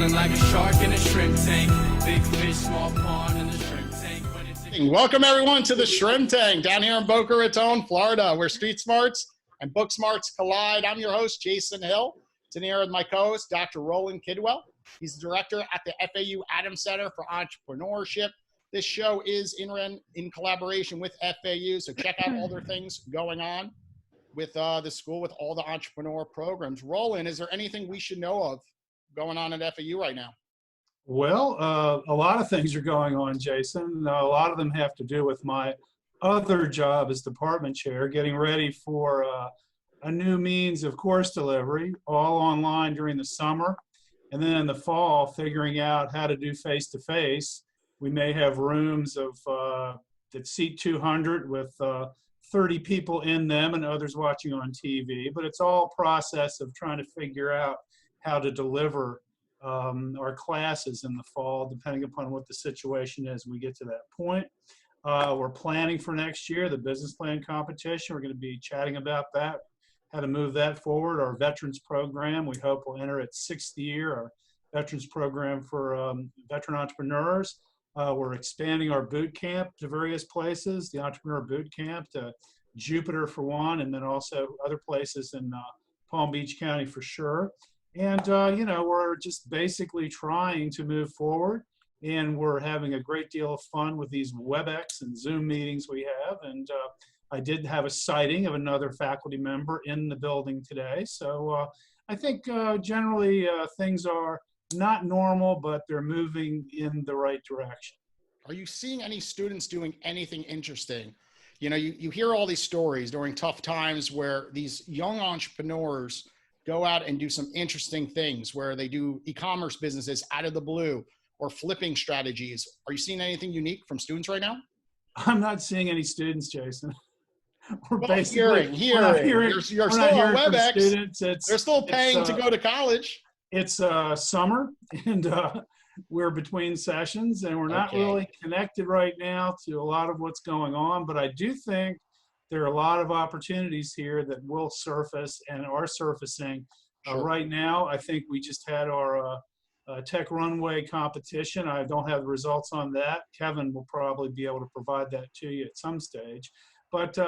Swimming like a shark in a shrimp tank. Big fish, small pond in the shrimp tank. Welcome everyone to the Shrimp Tank down here in Boca Raton, Florida, where street smarts and book smarts collide. I'm your host, Jason Hill. Today with my co-host, Dr. Roland Kidwell. He's the director at the FAU Adams Center for Entrepreneurship. This show is in collaboration with FAU, so check out all their things going on with the school, with all the entrepreneur programs. Roland, is there anything we should know of going on at FAU right now? Well, a lot of things are going on, Jason. A lot of them have to do with my other job as department chair, getting ready for a new means of course delivery, all online during the summer. And then in the fall, figuring out how to do face-to-face. We may have rooms of that seat 200 with 30 people in them and others watching on TV. But it's all a process of trying to figure out how to deliver our classes in the fall, depending upon what the situation is when we get to that point. We're planning for next year, the business plan competition. We're going to be chatting about that, how to move that forward. Our veterans program, we hope will enter its 6th year, our veterans program for veteran entrepreneurs. We're expanding our boot camp to various places, the entrepreneur boot camp to Jupiter for one, and then also other places in Palm Beach County for sure. And, we're just basically trying to move forward, and we're having a great deal of fun with these WebEx and Zoom meetings we have. And I did have a sighting of another faculty member in the building today. So I think generally things are not normal, but they're moving in the right direction. Are you seeing any students doing anything interesting? You know, you hear all these stories during tough times where these young entrepreneurs go out and do some interesting things where they do e-commerce businesses out of the blue or flipping strategies. Are you seeing anything unique from students right now? I'm not seeing any students, Jason. We're well, basically hearing. You're still on WebEx. They're still paying to go to college. It's summer, and we're between sessions, and we're not really connected right now to a lot of what's going on. But I do think there are a lot of opportunities here that will surface and are surfacing right now. I think we just had our tech runway competition. I don't have the results on that. Kevin will probably be able to provide that to you at some stage. But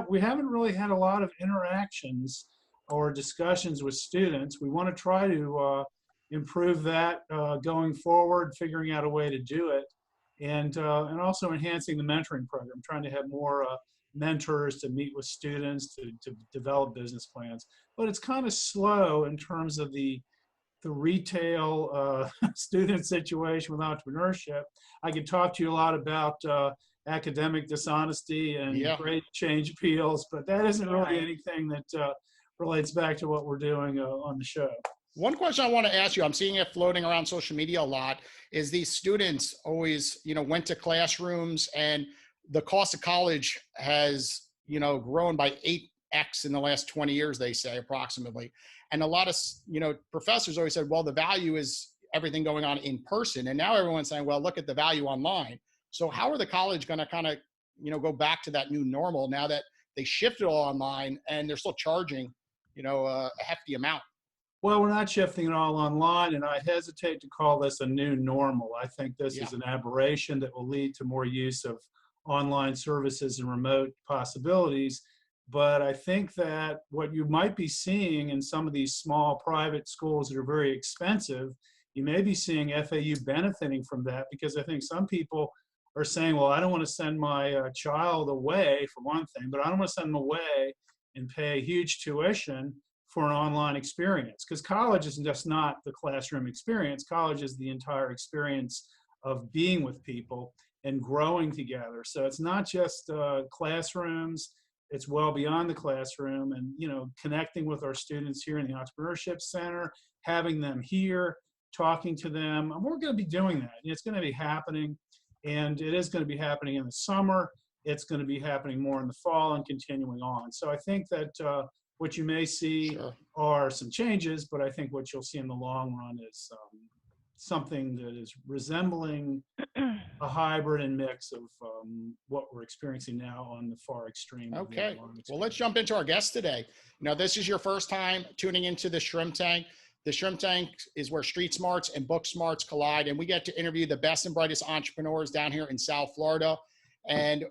we haven't really had a lot of interactions or discussions with students. We want to try to improve that going forward, figuring out a way to do it, and also enhancing the mentoring program, trying to have more mentors to meet with students to develop business plans. But it's kind of slow in terms of the retail student situation with entrepreneurship. I could talk to you a lot about academic dishonesty and grade change appeals, but that isn't really anything that relates back to what we're doing on the show. One question I want to ask you, I'm seeing it floating around social media a lot, is these students always, went to classrooms, and the cost of college has, grown by 8x in the last 20 years, they say, approximately. And a lot of, professors always said, well, the value is everything going on in person. And now everyone's saying, well, look at the value online. So how are the college going to kind of, go back to that new normal now that they shifted all online and they're still charging, a hefty amount? Well, we're not shifting it all online, and I hesitate to call this a new normal. I think this is an aberration that will lead to more use of online services and remote possibilities. But I think that what you might be seeing in some of these small private schools that are very expensive, you may be seeing FAU benefiting from that, because I think some people are saying, well, I don't want to send my child away for one thing, but I don't want to send them away and pay huge tuition for an online experience, because college is just not the classroom experience. College is the entire experience of being with people and growing together. So it's not just classrooms, it's well beyond the classroom, and connecting with our students here in the Entrepreneurship Center, having them here, talking to them. And we're going to be doing that. It's going to be happening, and it is going to be happening in the summer. It's going to be happening more in the fall and continuing on. So I think that what you may see are some changes, but I think what you'll see in the long run is something that is resembling a hybrid and mix of what we're experiencing now on the far extreme. Okay, well, let's jump into our guest today. This is your first time tuning into the Shrimp Tank. The Shrimp Tank is where street smarts and book smarts collide, and we get to interview the best and brightest entrepreneurs down here in South Florida. And,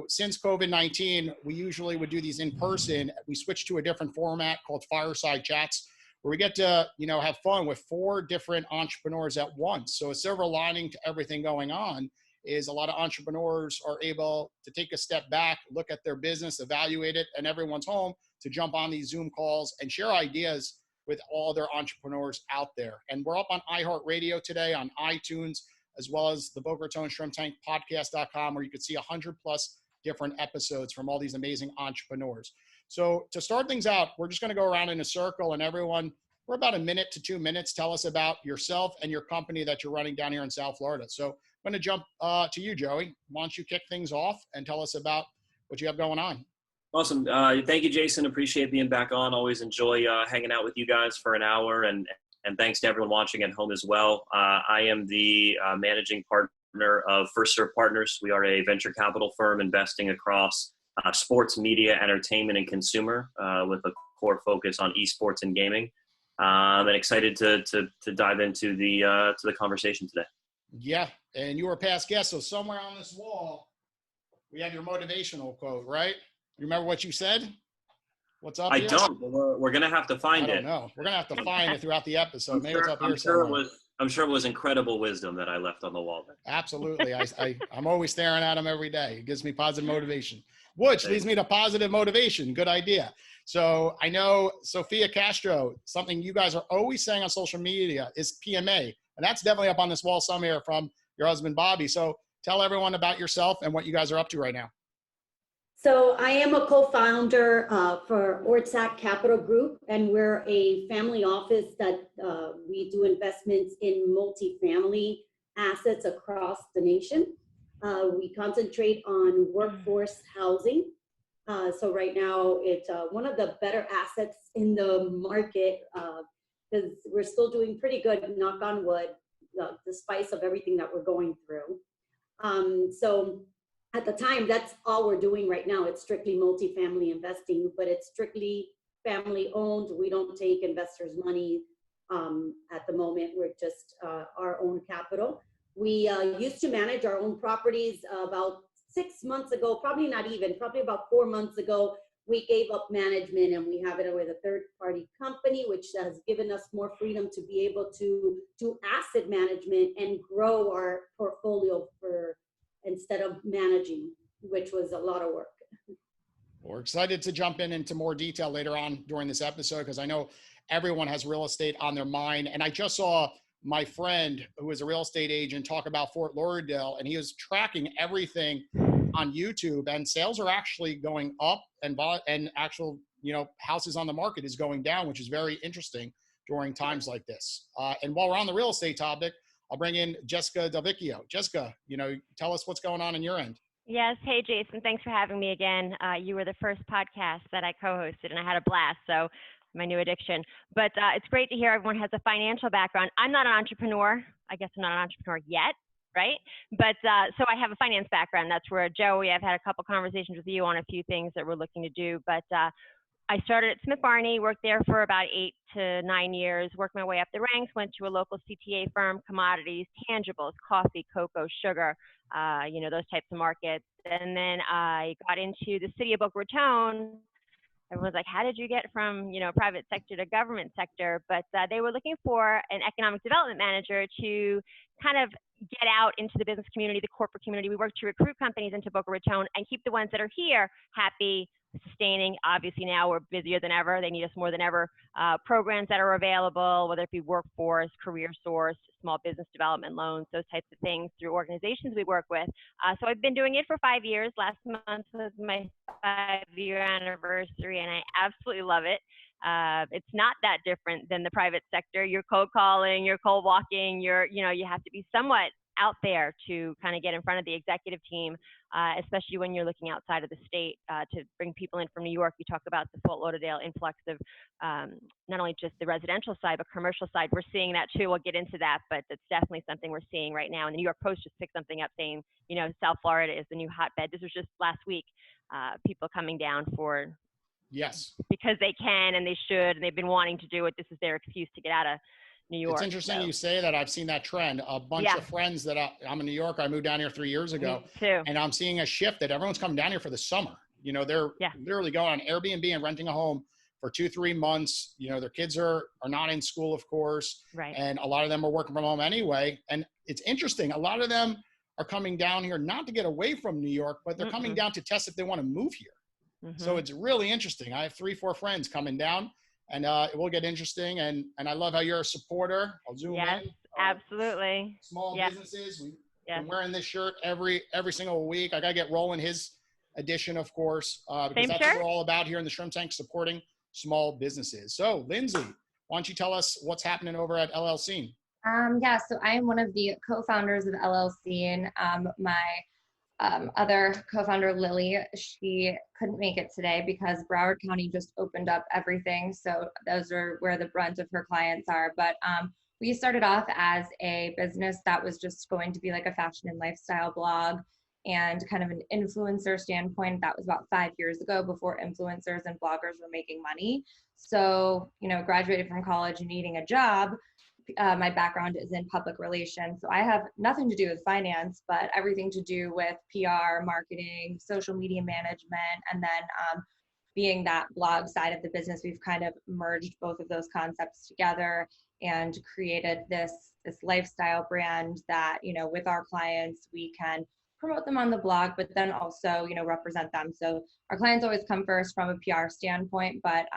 since COVID-19, we usually would do these in person. We switched to a different format called Fireside Chats, where we get to, have fun with 4 different entrepreneurs at once. So a silver lining to everything going on is a lot of entrepreneurs are able to take a step back, look at their business, evaluate it, and everyone's home to jump on these Zoom calls and share ideas with all their entrepreneurs out there. And we're up on iHeartRadio today, on iTunes, as well as the Boca Raton Shrimp Tank podcast.com, where you could see 100 plus different episodes from all these amazing entrepreneurs. So to start things out, we're just going to go around in a circle, and everyone, for about a minute to 2 minutes, tell us about yourself and your company that you're running down here in South Florida. So I'm going to jump to you, Joey. Why don't you kick things off and tell us about what you have going on? Awesome. Thank you, Jason. Appreciate being back on. Always enjoy hanging out with you guys for an hour, and thanks to everyone watching at home as well. I am the managing partner of First Serve Partners. We are a venture capital firm investing across sports, media, entertainment, and consumer with a core focus on esports and gaming. And excited to dive into the conversation today. Yeah, and you were a past guest, so somewhere on this wall, we have your motivational quote, right? You remember what you said? What's up I here? don't. We're going to have to find it. I don't know. We're going to have to find it throughout the episode. Maybe it's up here somewhere. I'm sure it was incredible wisdom that I left on the wall there. Absolutely. I'm always staring at them every day. It gives me positive motivation, which leads me to positive motivation. Good idea. So I know Sofia Castro, something you guys are always saying on social media is PMA. And that's definitely up on this wall somewhere from your husband, Bobby. So tell everyone about yourself and what you guys are up to right now. So I am a co-founder for Ortsac Capital Group, and we're a family office that we do investments in multifamily assets across the nation. We concentrate on workforce housing. So right now it's one of the better assets in the market because we're still doing pretty good, knock on wood, despite of everything that we're going through. So at the time, that's all we're doing right now. It's strictly multifamily investing, but it's strictly family owned. We don't take investors' money at the moment. We're just our own capital. We used to manage our own properties about 6 months ago, probably not even, probably about 4 months ago. We gave up management and we have it with a third-party company, which has given us more freedom to be able to do asset management and grow our portfolio instead of managing, which was a lot of work. We're excited to jump into more detail later on during this episode because I know everyone has real estate on their mind. And I just saw my friend who is a real estate agent talk about Fort Lauderdale, and he was tracking everything on YouTube, and sales are actually going up, and actual houses on the market is going down, which is very interesting during times like this. And while we're on the real estate topic, I'll bring in Jessica Del Vecchio. Jessica, tell us what's going on in your end. Yes. Hey, Jason. Thanks for having me again. You were the first podcast that I co-hosted, and I had a blast. So my new addiction. But it's great to hear everyone has a financial background. I'm not an entrepreneur. I guess I'm not an entrepreneur yet, right? But so I have a finance background. That's where Joey, I've had a couple conversations with you on a few things that we're looking to do. But I started at Smith Barney, worked there for about 8 to 9 years, worked my way up the ranks, went to a local CTA firm, commodities, tangibles, coffee, cocoa, sugar, those types of markets. And then I got into the City of Boca Raton. Everyone's like, how did you get from, private sector to government sector? But they were looking for an economic development manager to kind of get out into the business community, the corporate community. We work to recruit companies into Boca Raton and keep the ones that are here happy, sustaining. Obviously now we're busier than ever. They need us more than ever. Programs that are available, whether it be workforce, career source, small business development loans, those types of things through organizations we work with. So I've been doing it for 5 years. Last month was my 5-year anniversary, and I absolutely love it. It's not that different than the private sector. You're cold calling, you're cold walking, you have to be somewhat out there to kind of get in front of the executive team, especially when you're looking outside of the state to bring people in from New York. You talk about the Fort Lauderdale influx of not only just the residential side, but commercial side. We're seeing that too. We'll get into that, but it's definitely something we're seeing right now. And the New York Post just picked something up saying, South Florida is the new hotbed. This was just last week, people coming down for Yes. because they can and they should, and they've been wanting to do it. This is their excuse to get out of New York. It's interesting so. you say that. I've seen that trend. A bunch Yeah. of friends that I'm in New York. I moved down here 3 years ago, Me too. and I'm seeing a shift that everyone's coming down here for the summer. You know, they're Yeah. literally going on Airbnb and renting a home for 2-3 months. You know, their kids are not in school, of course, Right. and a lot of them are working from home anyway. And it's interesting. A lot of them are coming down here not to get away from New York, but they're coming down to test if they want to move here. So it's really interesting. I have 3-4 friends coming down, and it will get interesting. And I love how you're a supporter. I'll zoom Yes, in. absolutely. Small Yes. businesses. We've Yes. been wearing this shirt every single week. I got to get Roland his edition, of course, because Same that's shirt? what we're all about here in the Shrimp Tank, supporting small businesses. So, Lindsey, why don't you tell us what's happening over at LLScene? Yeah, so I am one of the co-founders of LLScene. My other co-founder, Lily, she couldn't make it today because Broward County just opened up everything. So those are where the brunt of her clients are. But we started off as a business that was just going to be like a fashion and lifestyle blog and kind of an influencer standpoint. That was about 5 years ago, before influencers and bloggers were making money. So, you know, graduated from college and needing a job. My background is in public relations, so I have nothing to do with finance, but everything to do with PR, marketing, social media management, and then being that blog side of the business, we've kind of merged both of those concepts together and created this lifestyle brand that, you know, with our clients, we can promote them on the blog, but then also, you know, represent them. So our clients always come first from a PR standpoint, but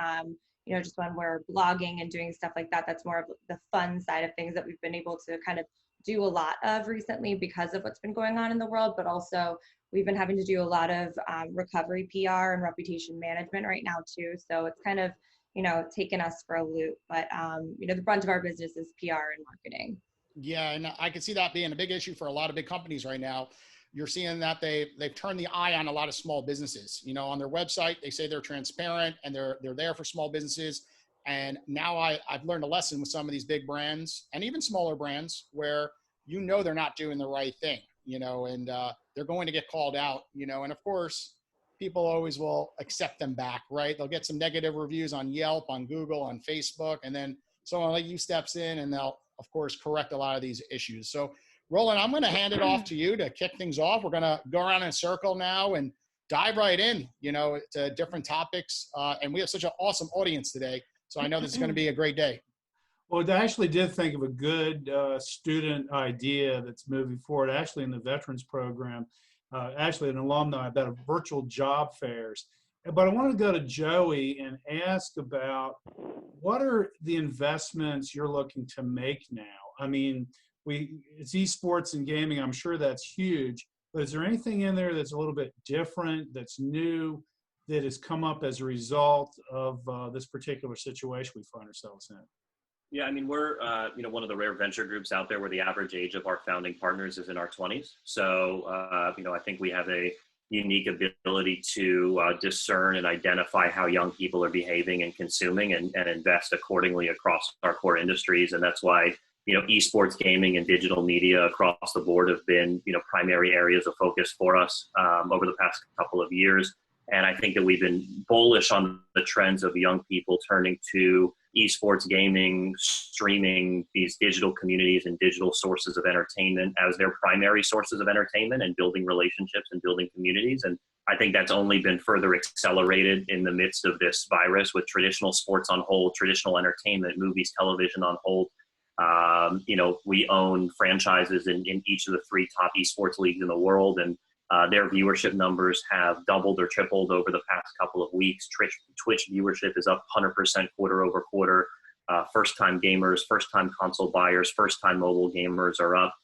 you know, just when we're blogging and doing stuff like that, that's more of the fun side of things that we've been able to kind of do a lot of recently because of what's been going on in the world. But also we've been having to do a lot of recovery PR and reputation management right now too. So it's kind of, you know, taken us for a loop, but you know, the brunt of our business is PR and marketing. Yeah, and I can see that being a big issue for a lot of big companies right now. You're seeing that they've turned the eye on a lot of small businesses. You know, on their website, they say they're transparent and they're there for small businesses. And now I've learned a lesson with some of these big brands and even smaller brands where, you know, they're not doing the right thing, you know, and they're going to get called out, you know, and of course, people always will accept them back, right? They'll get some negative reviews on Yelp, on Google, on Facebook, and then someone like you steps in and they'll, of course, correct a lot of these issues. So, Roland, I'm going to hand it off to you to kick things off. We're going to go around in a circle now and dive right in, you know, to different topics. And we have such an awesome audience today. So I know this is going to be a great day. Well, I actually did think of a good student idea that's moving forward, actually in the veterans program, actually an alumni about virtual job fairs. But I want to go to Joey and ask about what are the investments you're looking to make now? I mean, it's esports and gaming. I'm sure that's huge, but is there anything in there that's a little bit different, that's new, that has come up as a result of this particular situation we find ourselves in? Yeah, I mean, we're you know, one of the rare venture groups out there where the average age of our founding partners is in our 20s. So you know, I think we have a unique ability to discern and identify how young people are behaving and consuming, and invest accordingly across our core industries. And that's why, you know, esports, gaming, and digital media across the board have been, you know, primary areas of focus for us over the past couple of years. And I think that we've been bullish on the trends of young people turning to esports, gaming, streaming, these digital communities and digital sources of entertainment as their primary sources of entertainment, and building relationships and building communities. And I think that's only been further accelerated in the midst of this virus, with traditional sports on hold, traditional entertainment, movies, television on hold. You know, we own franchises in each of the 3 top esports leagues in the world, and their viewership numbers have doubled or tripled over the past couple of weeks. Twitch viewership is up 100% quarter over quarter. First-time gamers, first-time console buyers, first-time mobile gamers are up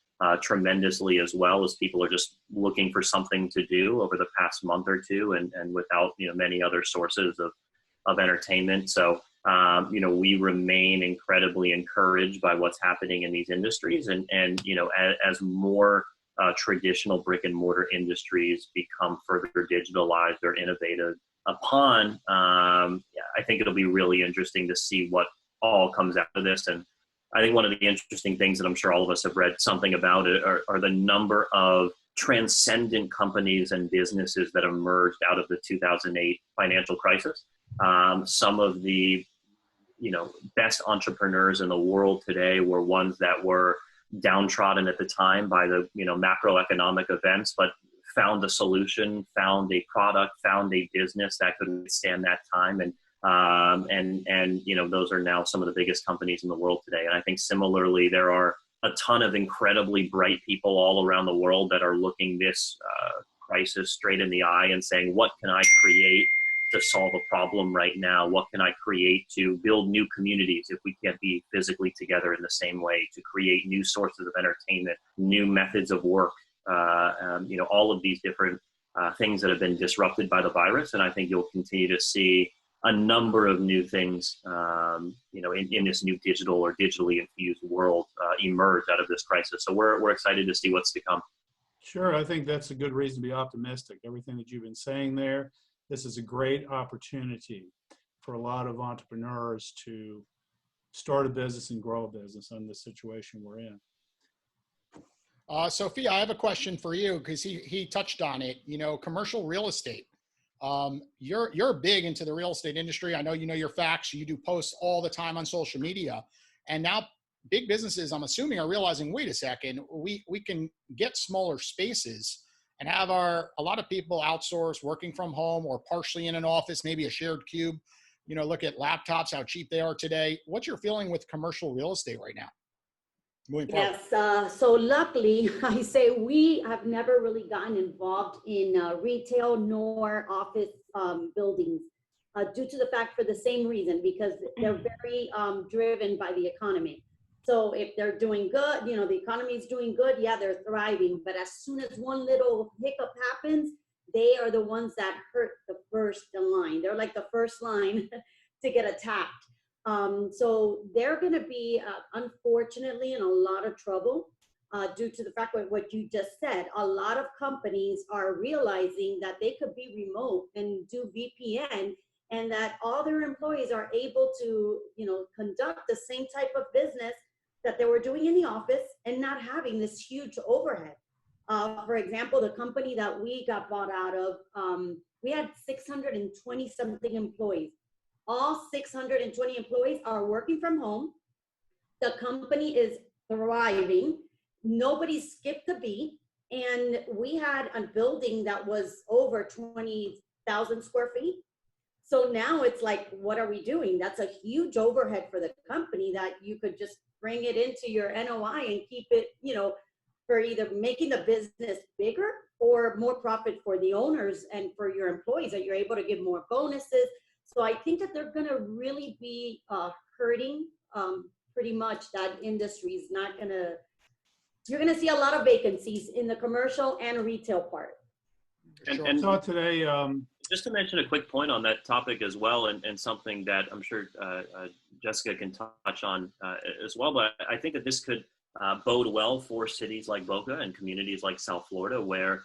tremendously, as well, as people are just looking for something to do over the past month or two, and without, you know, many other sources of entertainment. So you know, we remain incredibly encouraged by what's happening in these industries, and you know, as more traditional brick and mortar industries become further digitalized or innovated upon, I think it'll be really interesting to see what all comes out of this. And I think one of the interesting things that I'm sure all of us have read something about it are the number of transcendent companies and businesses that emerged out of the 2008 financial crisis. Some of the, best entrepreneurs in the world today were ones that were downtrodden at the time by the, macroeconomic events, but found a solution, found a product, found a business that could withstand that time. And those are now some of the biggest companies in the world today. And I think similarly, there are a ton of incredibly bright people all around the world that are looking this crisis straight in the eye and saying, what can I create to solve a problem right now? What can I create to build new communities if we can't be physically together in the same way, to create new sources of entertainment, new methods of work, all of these different things that have been disrupted by the virus. And I think you'll continue to see a number of new things, in this new digital or digitally infused world emerge out of this crisis. So we're excited to see what's to come. Sure, I think that's a good reason to be optimistic. Everything that you've been saying there, this is a great opportunity for a lot of entrepreneurs to start a business and grow a business in the situation we're in. Sophia, I have a question for you because he touched on it. Commercial real estate. You're big into the real estate industry. I know you know your facts. You do posts all the time on social media, and now big businesses, I'm assuming, are realizing, wait a second, we can get smaller spaces and have a lot of people outsource, working from home or partially in an office, maybe a shared cube. Look at laptops, how cheap they are today. What's your feeling with commercial real estate right now? Yes, so luckily, I say we have never really gotten involved in retail nor office buildings due to the fact, for the same reason, because they're very driven by the economy. So if they're doing good, the economy is doing good, yeah, they're thriving. But as soon as one little hiccup happens, they are the ones that hurt the first in line. They're like the first line to get attacked. So they're going to be, unfortunately, in a lot of trouble due to the fact of what you just said. A lot of companies are realizing that they could be remote and do VPN, and that all their employees are able to, conduct the same type of business that they were doing in the office and not having this huge overhead. For example, the company that we got bought out of, we had 620 something employees. All 620 employees are working from home. The company is thriving. Nobody skipped a beat. And we had a building that was over 20,000 square feet. So now it's like, what are we doing? That's a huge overhead for the company that you could just bring it into your NOI and keep it, for either making the business bigger or more profit for the owners and for your employees, that you're able to give more bonuses. So I think that they're going to really be hurting pretty much. That industry is not going to, you're going to see a lot of vacancies in the commercial and retail part. And So today, just to mention a quick point on that topic as well, and something that I'm sure Jessica can touch on as well, but I think that this could bode well for cities like Boca and communities like South Florida, where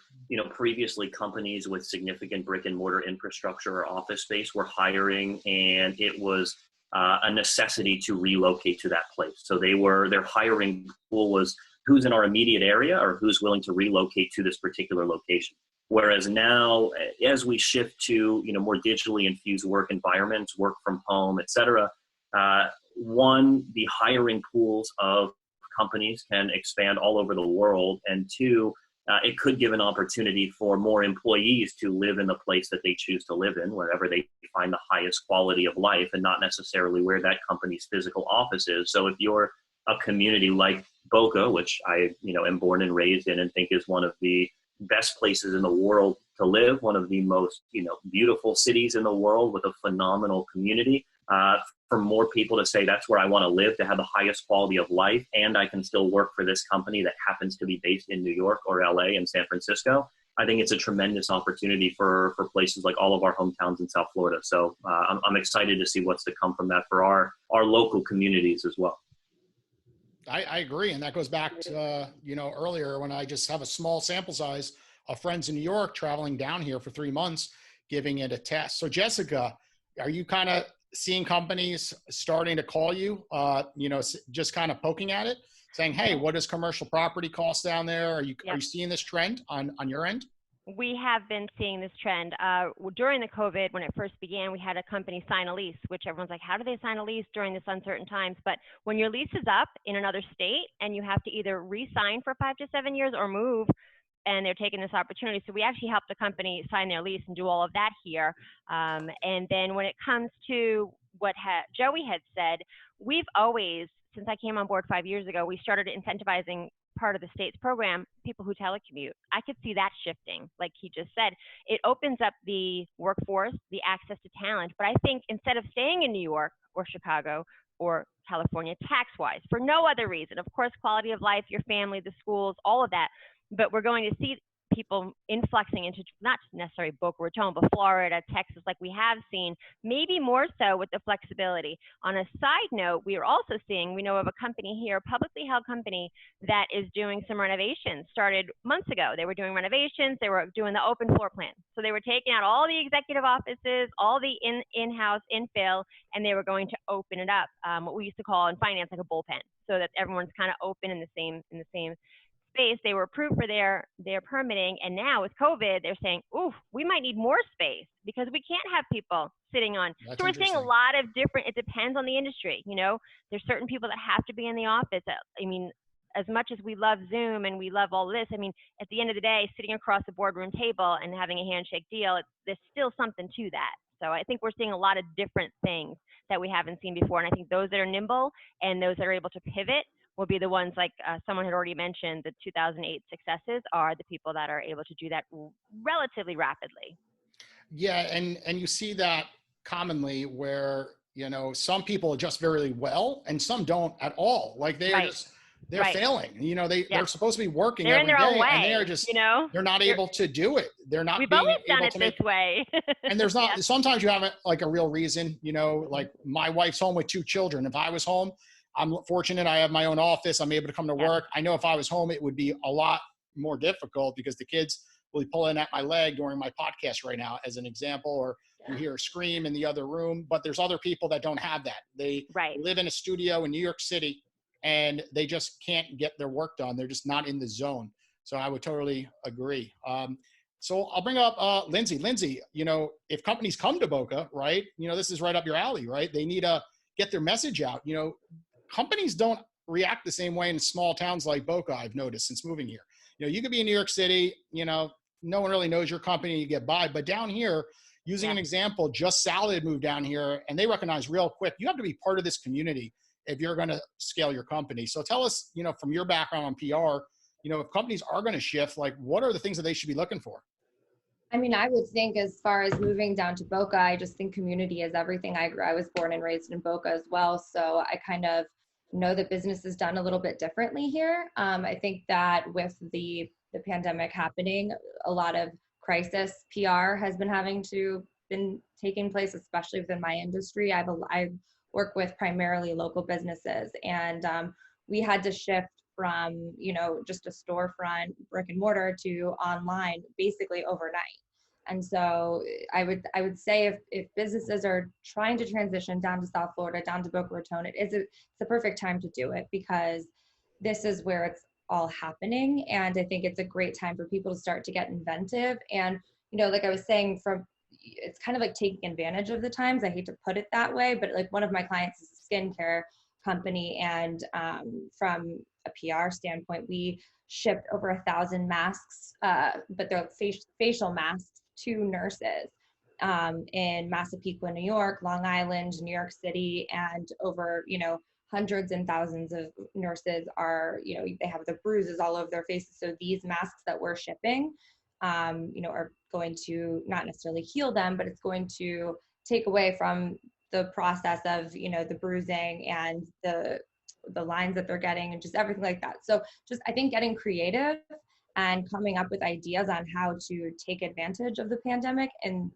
previously companies with significant brick and mortar infrastructure or office space were hiring, and it was a necessity to relocate to that place. So their hiring pool was who's in our immediate area or who's willing to relocate to this particular location. Whereas now, as we shift to more digitally infused work environments, work from home, et cetera, one, the hiring pools of companies can expand all over the world, and two, it could give an opportunity for more employees to live in the place that they choose to live in, wherever they find the highest quality of life, and not necessarily where that company's physical office is. So if you're a community like Boca, which I am born and raised in and think is one of the best places in the world to live, one of the most beautiful cities in the world with a phenomenal community, for more people to say that's where I want to live, to have the highest quality of life, and I can still work for this company that happens to be based in New York or LA and San Francisco. I think it's a tremendous opportunity for places like all of our hometowns in South Florida. So I'm excited to see what's to come from that for our local communities as well. I agree. And that goes back to, earlier when I just have a small sample size of friends in New York traveling down here for 3 months, giving it a test. So Jessica, are you kind of seeing companies starting to call you, just kind of poking at it, saying, hey, what does commercial property cost down there? Are you seeing this trend on your end? We have been seeing this trend. During the COVID, when it first began, we had a company sign a lease, which everyone's like, how do they sign a lease during this uncertain times? But when your lease is up in another state and you have to either re-sign for 5 to 7 years or move, and they're taking this opportunity. So we actually helped the company sign their lease and do all of that here. And then when it comes to what Joey had said, we've always, since I came on board 5 years ago, we started incentivizing part of the state's program, people who telecommute. I could see that shifting, like he just said. It opens up the workforce, the access to talent. But I think instead of staying in New York or Chicago or California tax-wise, for no other reason, of course, quality of life, your family, the schools, all of that, but we're going to see people influxing into not necessarily Boca Raton, but Florida, Texas, like we have seen, maybe more so with the flexibility. On a side note, we are also seeing, we know of a company here, a publicly held company that is doing some renovations, started months ago. They were doing renovations, they were doing the open floor plan. So they were taking out all the executive offices, all the in-house infill, and they were going to open it up, what we used to call in finance like a bullpen, so that everyone's kind of open in the same space. They were approved for their permitting, and now with COVID, they're saying, "Ooh, we might need more space because we can't have people sitting on." That's so we're seeing a lot of different. It depends on the industry. You know, there's certain people that have to be in the office. I mean, as much as we love Zoom and we love all this, I mean, at the end of the day, sitting across the boardroom table and having a handshake deal, there's still something to that. So I think we're seeing a lot of different things that we haven't seen before, and I think those that are nimble and those that are able to pivot will be the ones, like someone had already mentioned, the 2008 successes are the people that are able to do that relatively rapidly. Yeah, and you see that commonly where, you know, some people adjust very well and some don't at all. Like they're failing. You know, they're supposed to be working they're every in their day own way, and they're just, you know, they're not able to do it. They're not we've being always able done it to make this way. and there's not sometimes you have like a real reason, you know, like my wife's home with 2 children. If I was home, I'm fortunate. I have my own office. I'm able to come to work. I know if I was home, it would be a lot more difficult because the kids will be pulling at my leg during my podcast right now, as an example, or you hear a scream in the other room. But there's other people that don't have that. They live in a studio in New York City and they just can't get their work done. They're just not in the zone. So I would totally agree. So I'll bring up Lindsey. Lindsey, you know, if companies come to Boca, right, you know, this is right up your alley, right? They need to get their message out. You know, companies don't react the same way in small towns like Boca, I've noticed since moving here. You know, you could be in New York City, you know, no one really knows your company, you get by. But down here, using an example, Just Salad moved down here and they recognize real quick, you have to be part of this community if you're going to scale your company. So tell us, you know, from your background on PR, you know, if companies are going to shift, like what are the things that they should be looking for? I mean, I would think as far as moving down to Boca, I just think community is everything. I was born and raised in Boca as well. So I kind of know that business is done a little bit differently here. I think that with the pandemic happening, a lot of crisis PR has been taking place, especially within my industry. I work with primarily local businesses, and we had to shift from, you know, just a storefront brick and mortar to online basically overnight. And so I would say if businesses are trying to transition down to South Florida, down to Boca Raton, it's the perfect time to do it because this is where it's all happening. And I think it's a great time for people to start to get inventive. And, you know, like I was saying, it's kind of like taking advantage of the times. I hate to put it that way, but like one of my clients is a skincare company, and from a PR standpoint, we shipped over 1,000 masks, but they're facial masks to nurses in Massapequa, New York, Long Island, New York City, and over, you know, hundreds and thousands of nurses are, you know, they have the bruises all over their faces. So these masks that we're shipping, you know, are going to not necessarily heal them, but it's going to take away from the process of, you know, the bruising and the lines that they're getting and just everything like that. So just, I think getting creative and coming up with ideas on how to take advantage of the pandemic, and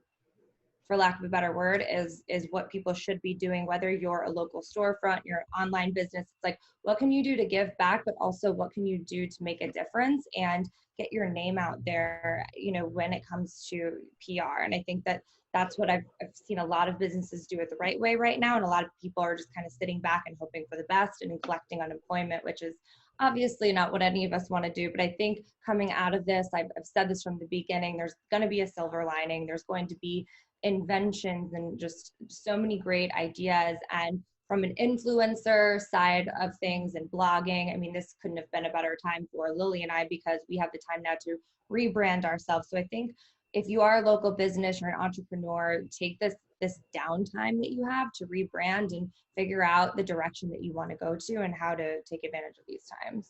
for lack of a better word, is what people should be doing, whether you're a local storefront, you're an online business. It's like, what can you do to give back, but also what can you do to make a difference and get your name out there, you know, when it comes to PR. And I think that that's what I've seen a lot of businesses do it the right way right now. And a lot of people are just kind of sitting back and hoping for the best and collecting unemployment, which is obviously not what any of us want to do, but I think coming out of this, I've said this from the beginning, there's going to be a silver lining. There's going to be inventions and just so many great ideas. And from an influencer side of things and blogging, I mean, this couldn't have been a better time for Lily and I, because we have the time now to rebrand ourselves. So I think if you are a local business or an entrepreneur, take this downtime that you have to rebrand and figure out the direction that you want to go to and how to take advantage of these times.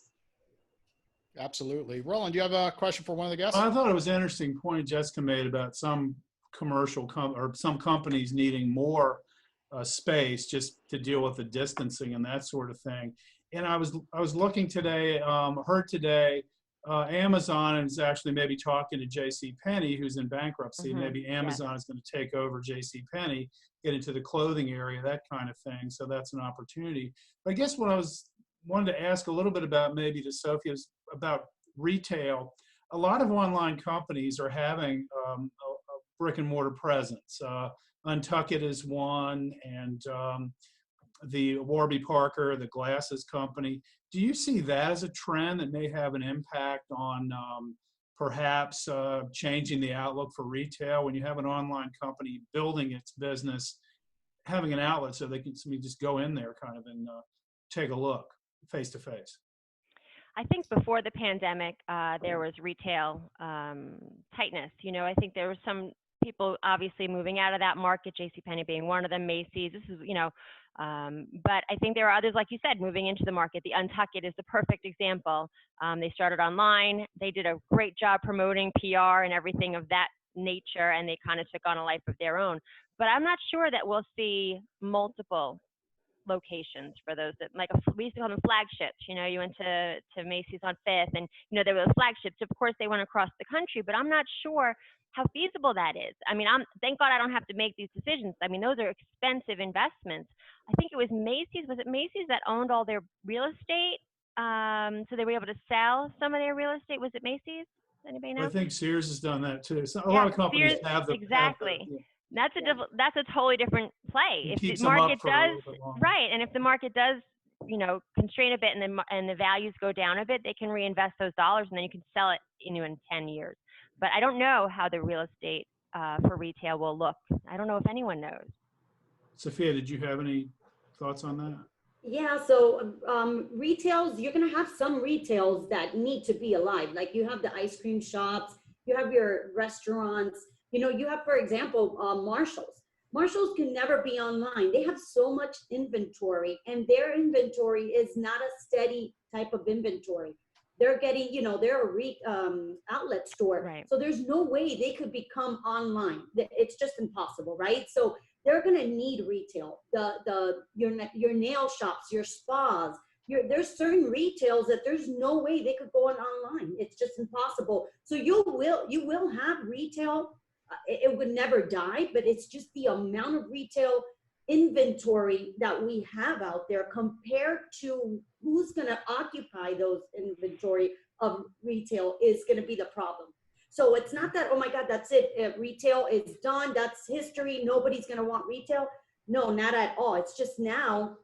Absolutely. Roland, do you have a question for one of the guests? I thought it was an interesting point Jessica made about some commercial or some companies needing more space just to deal with the distancing and that sort of thing. And I was looking today, heard today, Amazon is actually maybe talking to JCPenney, who's in bankruptcy. Mm-hmm. Maybe Amazon is going to take over JCPenney, get into the clothing area, that kind of thing. So that's an opportunity. But I guess what I wanted to ask a little bit about, maybe to Sophia, is about retail. A lot of online companies are having a brick and mortar presence. Untuckit is one, and the Warby Parker, the glasses company. Do you see that as a trend that may have an impact on perhaps changing the outlook for retail when you have an online company building its business, having an outlet so they can just go in there kind of and take a look face to face? I think before the pandemic, there was retail tightness. You know, I think there were some people obviously moving out of that market, JCPenney being one of them, Macy's. This is, you know, but I think there are others, like you said, moving into the market. The Untuckit is the perfect example. They started online. They did a great job promoting PR and everything of that nature, and they kind of took on a life of their own. But I'm not sure that we'll see multiple locations for those that, like, we used to call them flagships. You know, you went to Macy's on Fifth, and, you know, there were flagships. Of course, they went across the country, but I'm not sure how feasible that is. I mean, thank God I don't have to make these decisions. I mean, those are expensive investments. I think it was Macy's. Was it Macy's that owned all their real estate? So they were able to sell some of their real estate. Was it Macy's? Anybody know? I think Sears has done that too. So a lot of companies Sears, have the exactly. That's a totally different play. If the market does, right, and if the market does, you know, constrain a bit and the values go down a bit, they can reinvest those dollars and then you can sell it, you know, in 10 years. But I don't know how the real estate for retail will look. I don't know if anyone knows. Sophia, did you have any thoughts on that? Yeah, so retails, you're gonna have some retails that need to be alive. Like you have the ice cream shops, you have your restaurants, you know, you have, for example, Marshalls. Marshalls can never be online. They have so much inventory, and their inventory is not a steady type of inventory. They're getting, you know, they're a outlet store. Right. So there's no way they could become online. It's just impossible, right? So they're gonna need retail. Your nail shops, your spas, there's certain retails that there's no way they could go online. It's just impossible. So you will have retail. It would never die, but it's just the amount of retail inventory that we have out there compared to who's going to occupy those inventory of retail is going to be the problem. So it's not that, oh my God, that's it. Retail is done. That's history. Nobody's going to want retail. No, not at all. It's just now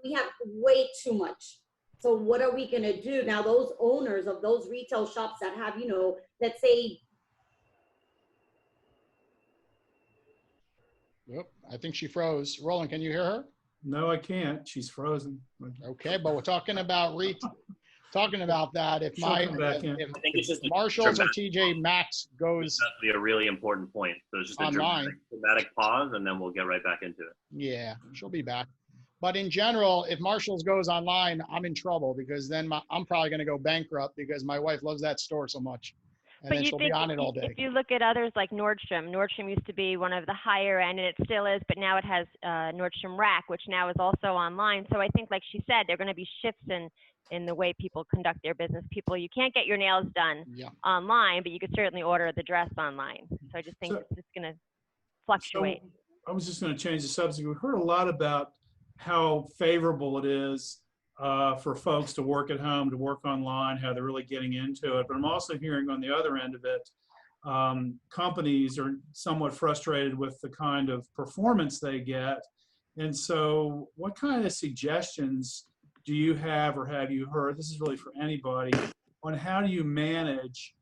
we have way too much. So what are we going to do now? Those owners of those retail shops that have, you know, let's say, Yep, I think she froze. Roland, can you hear her? No, I can't. She's frozen. Okay, but we're talking about talking about that. If She'll come back in. I think it's just Marshalls or TJ Maxx goes That's be a really important point. So it's just a online, dramatic pause, and then we'll get right back into it. yeah, she'll be back. But in general, if Marshalls goes online, I'm in trouble because then I'm probably going to go bankrupt because my wife loves that store so much. And But then you she'll think be on it all day. if you look at others like Nordstrom used to be one of the higher end, and it still is, but now it has Nordstrom Rack, which now is also online. So I think, like she said, there are going to be shifts in the way people conduct their business. You can't get your nails done online, but you could certainly order the dress online. So I just think it's just going to fluctuate. So I was just going to change the subject. We've heard a lot about how favorable it is for folks to work at home, to work online, how they're really getting into it. But I'm also hearing on the other end of it, companies are somewhat frustrated with the kind of performance they get. And so what kind of suggestions do you have, or have you heard, this is really for anybody, on how do you manage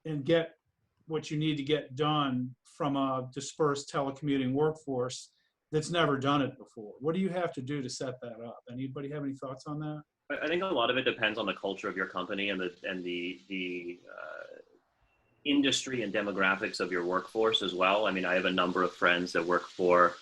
and get what you need to get done from a dispersed telecommuting workforce that's never done it before? What do you have to do to set that up? Anybody have any thoughts on that? I think a lot of it depends on the culture of your company and the industry and demographics of your workforce as well. I mean, I have a number of friends that work for,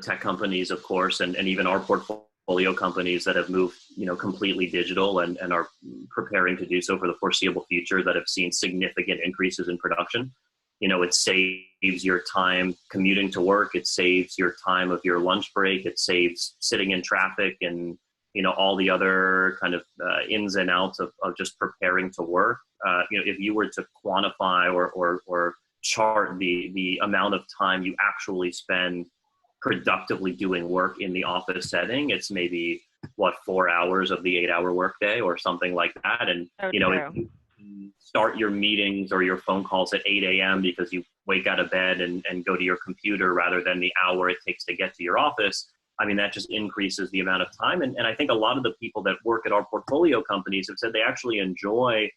tech companies, of course, and even our portfolio companies that have moved, completely digital and are preparing to do so for the foreseeable future, that have seen significant increases in production. It saves your time commuting to work. It saves your time of your lunch break. It saves sitting in traffic and, all the other kind of ins and outs of just preparing to work. If you were to quantify or chart the amount of time you actually spend productively doing work in the office setting, it's maybe 4 hours of the 8-hour workday or something like that. And, if you start your meetings or your phone calls at 8 a.m. because you wake out of bed and go to your computer rather than the hour it takes to get to your office, I mean, that just increases the amount of time. And I think a lot of the people that work at our portfolio companies have said they actually enjoy,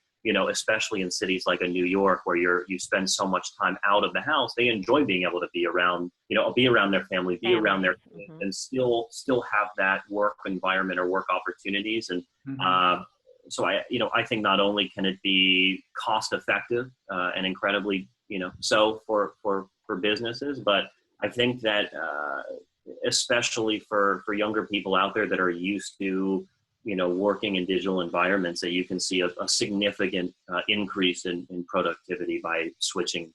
especially in cities like a New York where you spend so much time out of the house, they enjoy being able to be around, be around their family, be around their kids, and still have that work environment or work opportunities. And so I think not only can it be cost effective and incredibly, so for businesses, but I think that especially for younger people out there that are used to, working in digital environments, that you can see a significant increase in productivity by switching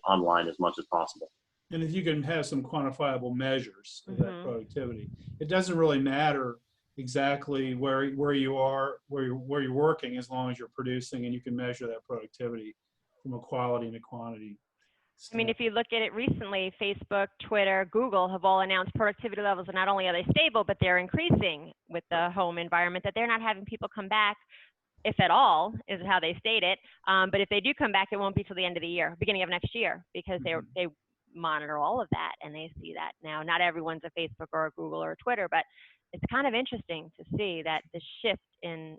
online as much as possible. And if you can have some quantifiable measures of that productivity, it doesn't really matter exactly where you are, where you're working, as long as you're producing and you can measure that productivity from a quality and a quantity. I mean, if you look at it recently, Facebook, Twitter, Google have all announced productivity levels, and not only are they stable, but they're increasing with the home environment, that they're not having people come back, if at all, is how they state it. But if they do come back, it won't be till the end of the year, beginning of next year, because they monitor all of that and they see that now. Not everyone's a Facebook or a Google or a Twitter, but it's kind of interesting to see that the shift in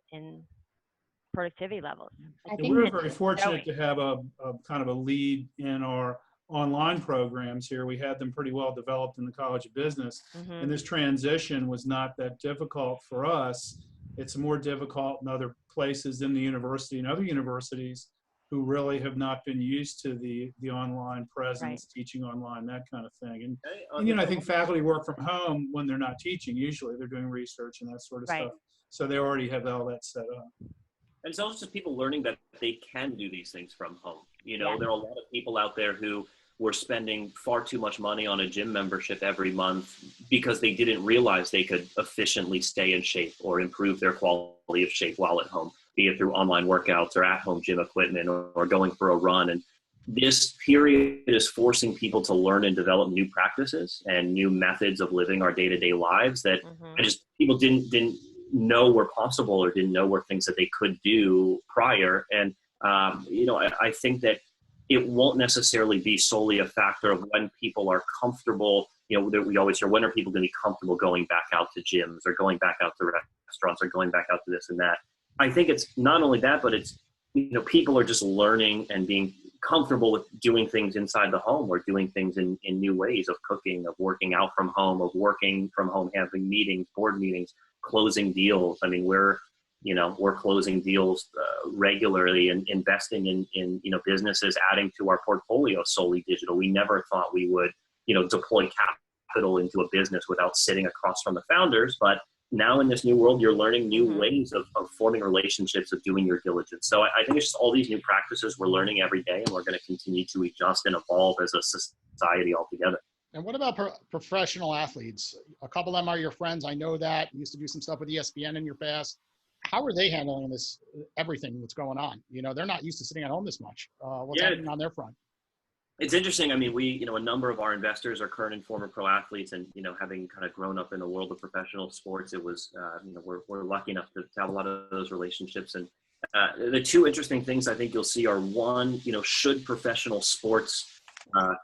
productivity levels. We're very fortunate to have a kind of a lead in our online programs here. We had them pretty well developed in the College of Business, and this transition was not that difficult for us. It's more difficult in other places in the university and other universities who really have not been used to the online presence, teaching online, that kind of thing. And I think faculty work from home when they're not teaching. Usually they're doing research and that sort of stuff. So they already have all that set up. And it's also just people learning that they can do these things from home. There are a lot of people out there who were spending far too much money on a gym membership every month because they didn't realize they could efficiently stay in shape or improve their quality of shape while at home, be it through online workouts or at-home gym equipment or going for a run. And this period is forcing people to learn and develop new practices and new methods of living our day-to-day lives that people didn't know were possible or didn't know were things that they could do prior. And, I think that it won't necessarily be solely a factor of when people are comfortable. We always hear, when are people going to be comfortable going back out to gyms or going back out to restaurants or going back out to this and that? I think it's not only that, but it's, people are just learning and being comfortable with doing things inside the home or doing things in new ways of cooking, of working out from home, of working from home, having meetings, board meetings, closing deals. I mean, we're closing deals regularly and investing in businesses, adding to our portfolio solely digital. We never thought we would, deploy capital into a business without sitting across from the founders. But now in this new world, you're learning new ways of forming relationships, of doing your diligence. So I think it's just all these new practices we're learning every day, and we're going to continue to adjust and evolve as a society altogether. And what about professional athletes? A couple of them are your friends. I know that. You used to do some stuff with ESPN in your past. How are they handling this, everything that's going on? They're not used to sitting at home this much. What's happening on their front? It's interesting. I mean, we, a number of our investors are current and former pro athletes, and, having kind of grown up in the world of professional sports, it was, we're lucky enough to have a lot of those relationships. And the two interesting things I think you'll see are, one, should professional sports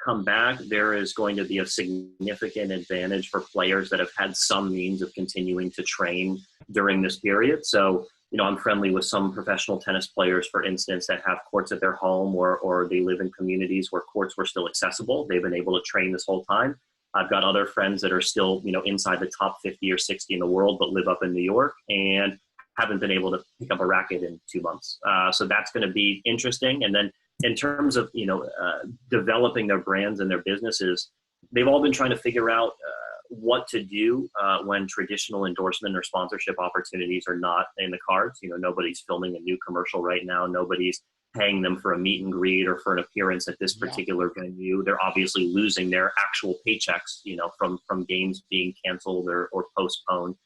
come back, there is going to be a significant advantage for players that have had some means of continuing to train during this period. So, I'm friendly with some professional tennis players, for instance, that have courts at their home, or they live in communities where courts were still accessible. They've been able to train this whole time. I've got other friends that are still, inside the top 50 or 60 in the world, but live up in New York and haven't been able to pick up a racket in 2 months. So that's going to be interesting. And then in terms of, developing their brands and their businesses, they've all been trying to figure out what to do when traditional endorsement or sponsorship opportunities are not in the cards. Nobody's filming a new commercial right now. Nobody's paying them for a meet and greet or for an appearance at this particular venue. They're obviously losing their actual paychecks, from games being canceled or postponed.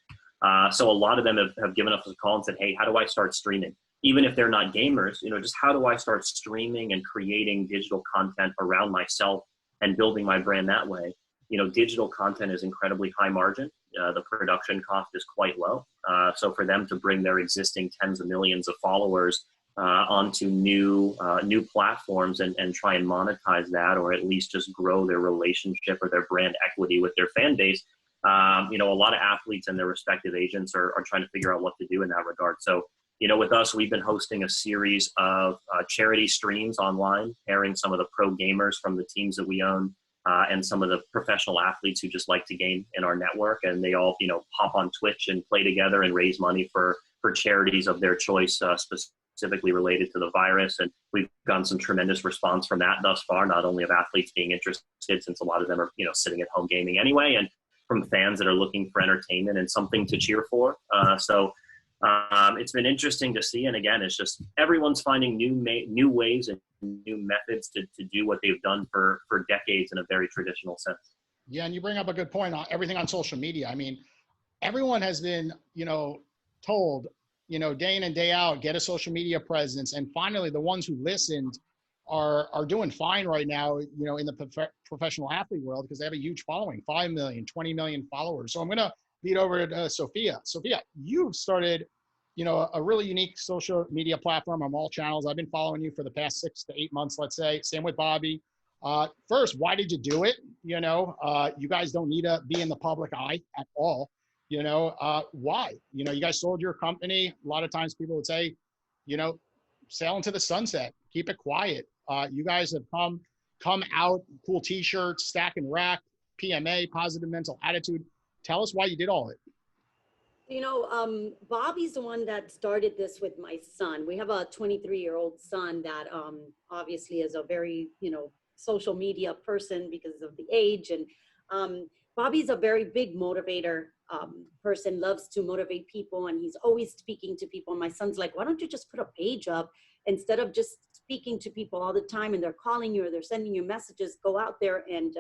So a lot of them have given us a call and said, hey, how do I start streaming? Even if they're not gamers, just how do I start streaming and creating digital content around myself and building my brand that way? Digital content is incredibly high margin. The production cost is quite low. So for them to bring their existing tens of millions of followers onto new platforms and try and monetize that, or at least just grow their relationship or their brand equity with their fan base, a lot of athletes and their respective agents are trying to figure out what to do in that regard. So, with us, we've been hosting a series of charity streams online, pairing some of the pro gamers from the teams that we own and some of the professional athletes who just like to game in our network. And they all, hop on Twitch and play together and raise money for charities of their choice, specifically related to the virus. And we've gotten some tremendous response from that thus far, not only of athletes being interested, since a lot of them are, sitting at home gaming anyway, and from fans that are looking for entertainment and something to cheer for. So it's been interesting to see. And again, it's just everyone's finding new ways and new methods to do what they've done for decades in a very traditional sense. Yeah, and you bring up a good point on everything on social media. I mean, everyone has been, told, day in and day out, get a social media presence. And finally, the ones who listened are doing fine right now, in the professional athlete world, because they have a huge following, 5 million, 20 million followers. So I'm going to lead over to Sofia. Sofia, you've started, a really unique social media platform on all channels. I've been following you for the past 6 to 8 months, let's say. Same with Bobby. First, why did you do it? You guys don't need to be in the public eye at all. Why? You guys sold your company. A lot of times people would say, sail into the sunset, keep it quiet. You guys have come out, cool t-shirts, stack and rack, PMA, positive mental attitude. Tell us why you did all of it. Bobby's the one that started this with my son. We have a 23-year-old son that obviously is a very, social media person because of the age. And Bobby's a very big motivator person, loves to motivate people, and he's always speaking to people. And my son's like, why don't you just put a page up instead of just speaking to people all the time and they're calling you or they're sending you messages? Go out there and,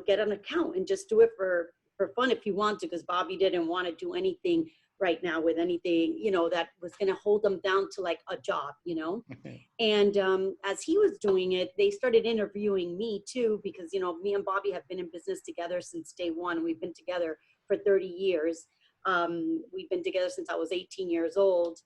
get an account and just do it for fun if you want to, because Bobby didn't want to do anything right now with anything, that was going to hold them down to like a job, And as he was doing it, they started interviewing me too, because, me and Bobby have been in business together since day one. We've been together for 30 years. We've been together since I was 18 years old.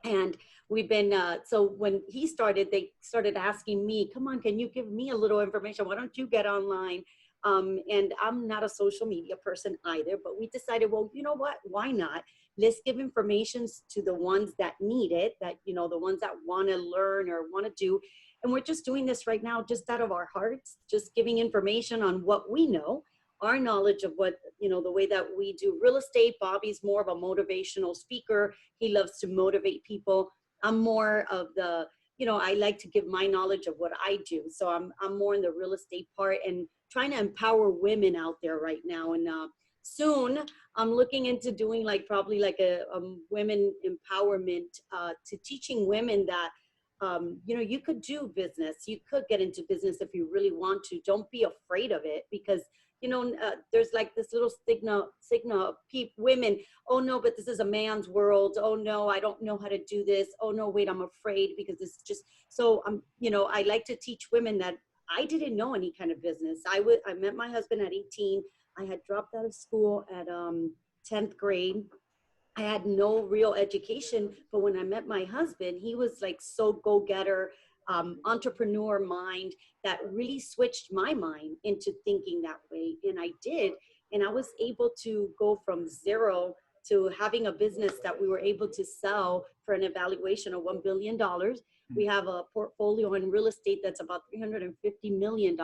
And we've been, so when he started, they started asking me, come on, can you give me a little information? Why don't you get online? And I'm not a social media person either, but we decided, well, you know what, why not? Let's give information to the ones that need it, that, the ones that want to learn or want to do. And we're just doing this right now, just out of our hearts, just giving information on what we know, our knowledge of what, the way that we do real estate. Bobby's more of a motivational speaker. He loves to motivate people. I'm more of the, I like to give my knowledge of what I do. So I'm more in the real estate part and trying to empower women out there right now. And soon I'm looking into doing probably a women empowerment to teaching women that, you could do business. You could get into business if you really want to. Don't be afraid of it, because there's this little stigma of women. Oh no, but this is a man's world. Oh no, I don't know how to do this. Oh no, wait, I'm afraid because it's just, so I like to teach women that I didn't know any kind of business. I met my husband at 18. I had dropped out of school at 10th grade. I had no real education, but when I met my husband, he was so go-getter, entrepreneur mind that really switched my mind into thinking that way. And I did. And I was able to go from zero to having a business that we were able to sell for an evaluation of $1 billion. We have a portfolio in real estate that's about $350 million.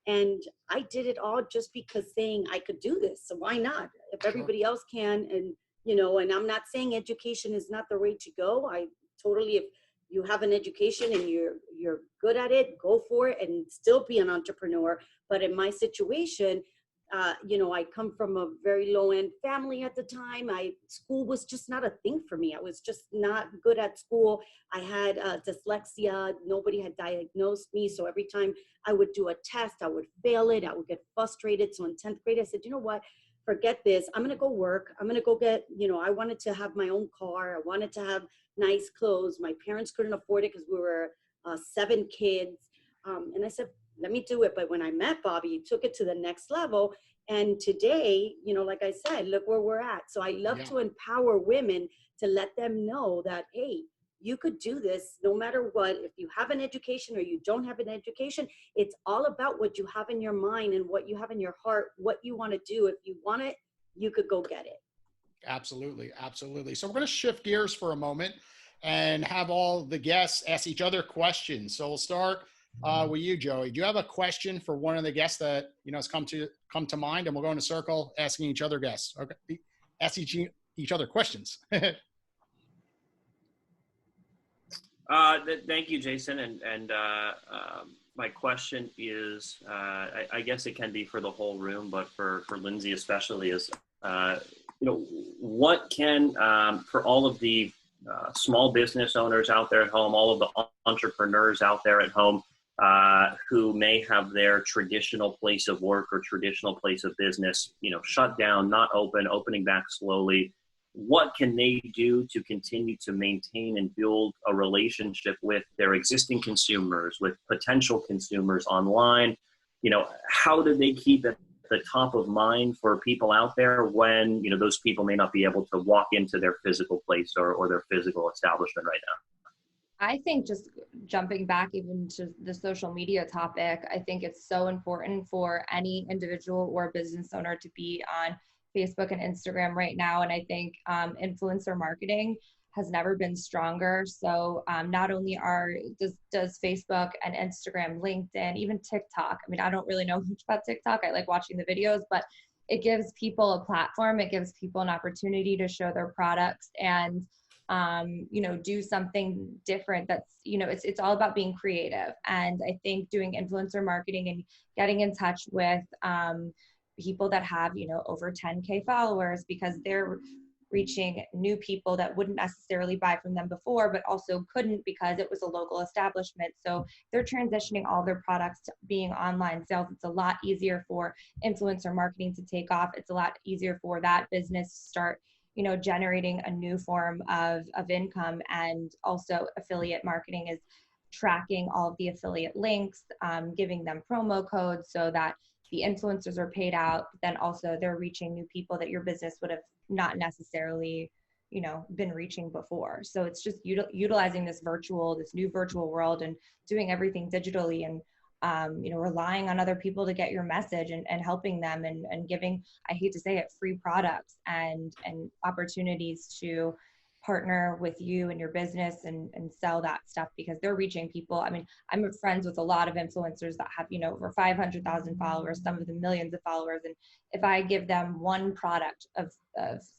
And I did it all just because saying I could do this. So why not? If everybody else can, and, you know, and I'm not saying education is not the way to go. I totally, if you have an education and you're good at it, go for it and still be an entrepreneur. But in my situation, you know, I come from a very low end family at the time. School was just not a thing for me. I was just not good at school. I had dyslexia. Nobody had diagnosed me. So every time I would do a test, I would fail it. I would get frustrated. So in 10th grade, I said, you know what? Forget this. I'm going to go work. I'm going to go get, you know, I wanted to have my own car. I wanted to have nice clothes. My parents couldn't afford it because we were 7 kids. And I said, let me do it. But when I met Bobby, he took it to the next level. And today, you know, like I said, look where we're at. So I love to empower women to let them know that, hey, you could do this no matter what. If you have an education or you don't have an education, it's all about what you have in your mind and what you have in your heart, what you want to do. If you want it, you could go get it. Absolutely. Absolutely. So we're going to shift gears for a moment and have all the guests ask each other questions. So we'll start with you, Joey. Do you have a question for one of the guests that, you know, has come to mind? And we'll go in a circle asking each other guests. Okay. Ask each other questions. Thank you, Jason. And my question is, I guess it can be for the whole room, but for Lindsey especially, is, you know, what can, for all of the small business owners out there at home, all of the entrepreneurs out there at home, who may have their traditional place of work or traditional place of business, you know, shut down, not open, opening back slowly. What can they do to continue to maintain and build a relationship with their existing consumers, with potential consumers online? You know, how do they keep it the top of mind for people out there when, you know, those people may not be able to walk into their physical place or their physical establishment right now? I think just jumping back even to the social media topic, I think it's so important for any individual or business owner to be on Facebook and Instagram right now. And I think influencer marketing has never been stronger. So not only does Facebook and Instagram, LinkedIn, even TikTok. I mean, I don't really know much about TikTok. I like watching the videos, but it gives people a platform. It gives people an opportunity to show their products and you know, do something different. That's, you know, it's all about being creative. And I think doing influencer marketing and getting in touch with people that have, you know, over 10K followers, because they're reaching new people that wouldn't necessarily buy from them before, but also couldn't because it was a local establishment. So they're transitioning all their products to being online sales. It's a lot easier for influencer marketing to take off. It's a lot easier for that business to start, you know, generating a new form of income. And also affiliate marketing is tracking all of the affiliate links, giving them promo codes so that the influencers are paid out, but then also they're reaching new people that your business would have not necessarily, you know, been reaching before. So it's just utilizing this new virtual world and doing everything digitally and, you know, relying on other people to get your message and helping them and giving, I hate to say it, free products and opportunities to partner with you and your business and sell that stuff because they're reaching people. I mean, I'm friends with a lot of influencers that have, you know, over 500,000 followers, some of them millions of followers. And if I give them one product of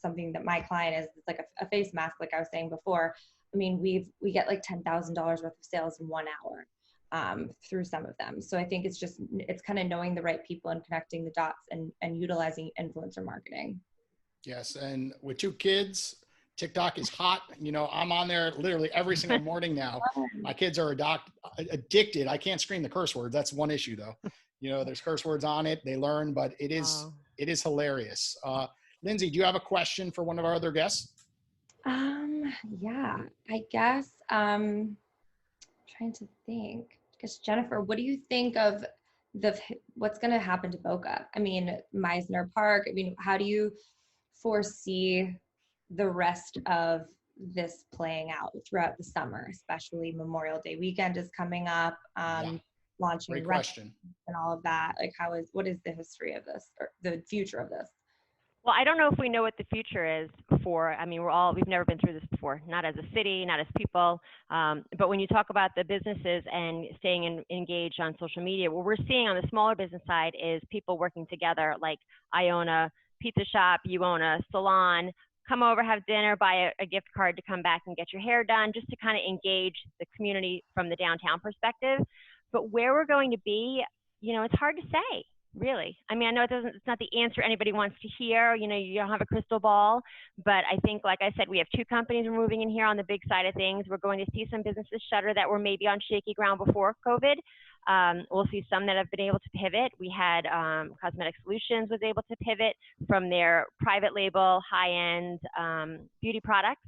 something that my client is, it's like a face mask, like I was saying before, I mean, we get like $10,000 worth of sales in 1 hour through some of them. So I think it's kind of knowing the right people and connecting the dots and utilizing influencer marketing. Yes. And with 2 kids, TikTok is hot. You know, I'm on there literally every single morning now. My kids are addicted. I can't scream the curse words. That's one issue though. You know, there's curse words on it. They learn, but it is hilarious. Lindsey, do you have a question for one of our other guests? Yeah, I guess, trying to think, I guess, Jennifer, what do you think of what's going to happen to Boca? I mean, Meisner Park, I mean, how do you foresee the rest of this playing out throughout the summer, especially Memorial Day weekend is coming up, launching Great question. and all of that? Like, what is the history of this or the future of this? Well, I don't know if we know what the future is for, I mean, we've never been through this before, not as a city, not as people. But when you talk about the businesses and staying engaged on social media, what we're seeing on the smaller business side is people working together. Like, I own a pizza shop, you own a salon, come over, have dinner, buy a gift card to come back and get your hair done, just to kind of engage the community from the downtown perspective. But where we're going to be, it's hard to say. Really. I mean, I know it's not the answer anybody wants to hear. You don't have a crystal ball, but I think, like I said, we have 2 companies we're moving in here on the big side of things. We're going to see some businesses shutter that were maybe on shaky ground before COVID. We'll see some that have been able to pivot. We had Cosmetic Solutions was able to pivot from their private label, high-end beauty products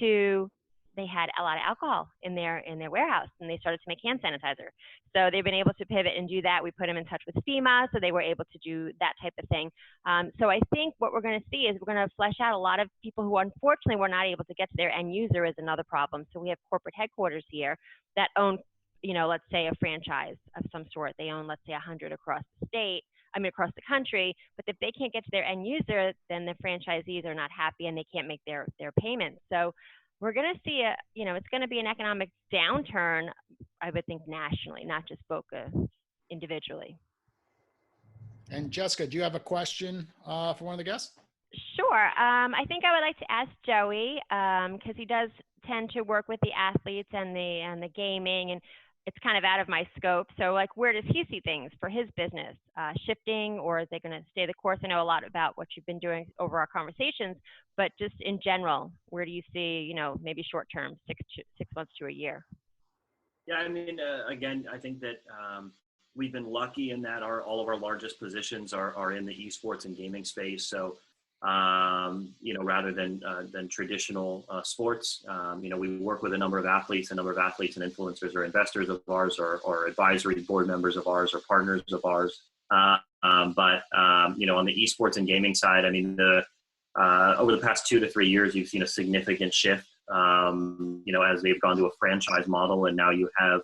to they had a lot of alcohol in their warehouse, and they started to make hand sanitizer. So they've been able to pivot and do that. We put them in touch with FEMA, so they were able to do that type of thing. So I think what we're going to see is we're going to flesh out a lot of people who unfortunately were not able to get to their end user is another problem. So we have corporate headquarters here that own, let's say a franchise of some sort. They own, let's say, 100 across the country, but if they can't get to their end user, then the franchisees are not happy and they can't make their payments. So we're going to see it's going to be an economic downturn, I would think, nationally, not just Boca individually. And Jessica, do you have a question for one of the guests? Sure. I think I would like to ask Joey, because he does tend to work with the athletes and the gaming, and it's kind of out of my scope. So, like, where does he see things for his business shifting, or is they going to stay the course? I know a lot about what you've been doing over our conversations, but just in general, where do you see, maybe short term, 6 months to a year? Yeah, I mean, again, I think that we've been lucky in that all of our largest positions are in the esports and gaming space. So, rather than traditional sports, we work with a number of athletes. A number of athletes and influencers are investors of ours, or advisory board members of ours, or partners of ours. But on the esports and gaming side, I mean, over the past 2 to 3 years, you've seen a significant shift. As they've gone to a franchise model, and now you have,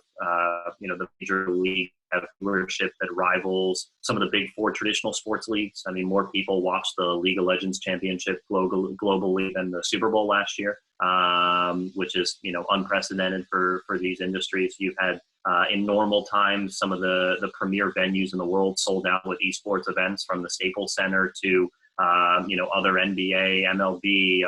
the major league have viewership that rivals some of the big 4 traditional sports leagues. I mean, more people watched the League of Legends Championship globally than the Super Bowl last year, which is, unprecedented for these industries. You've had, in normal times, some of the premier venues in the world sold out with esports events, from the Staples Center to other NBA, MLB,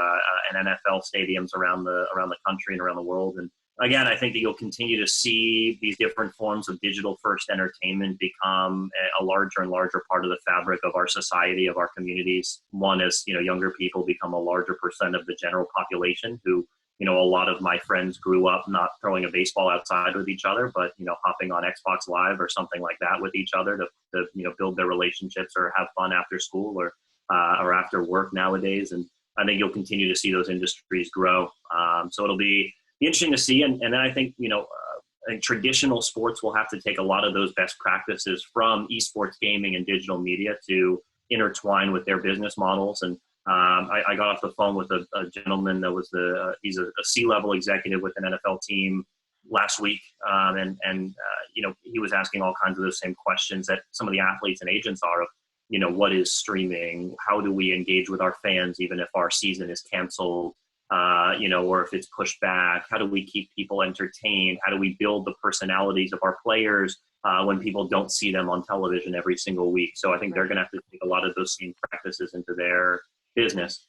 and NFL stadiums around the country and around the world. And again, I think that you'll continue to see these different forms of digital first entertainment become a larger and larger part of the fabric of our society, of our communities. One is, younger people become a larger percent of the general population who, a lot of my friends grew up not throwing a baseball outside with each other, but, hopping on Xbox Live or something like that with each other to build their relationships or have fun after school or after work nowadays. And I think you'll continue to see those industries grow. So it'll be interesting to see. And then I think, I think traditional sports will have to take a lot of those best practices from esports gaming and digital media to intertwine with their business models. And I got off the phone with a gentleman that was he's a C-level executive with an NFL team last week. And he was asking all kinds of those same questions that some of the athletes and agents are of, what is streaming? How do we engage with our fans, even if our season is canceled, or if it's pushed back? How do we keep people entertained? How do we build the personalities of our players when people don't see them on television every single week? So I think they're going to have to take a lot of those same practices into their business.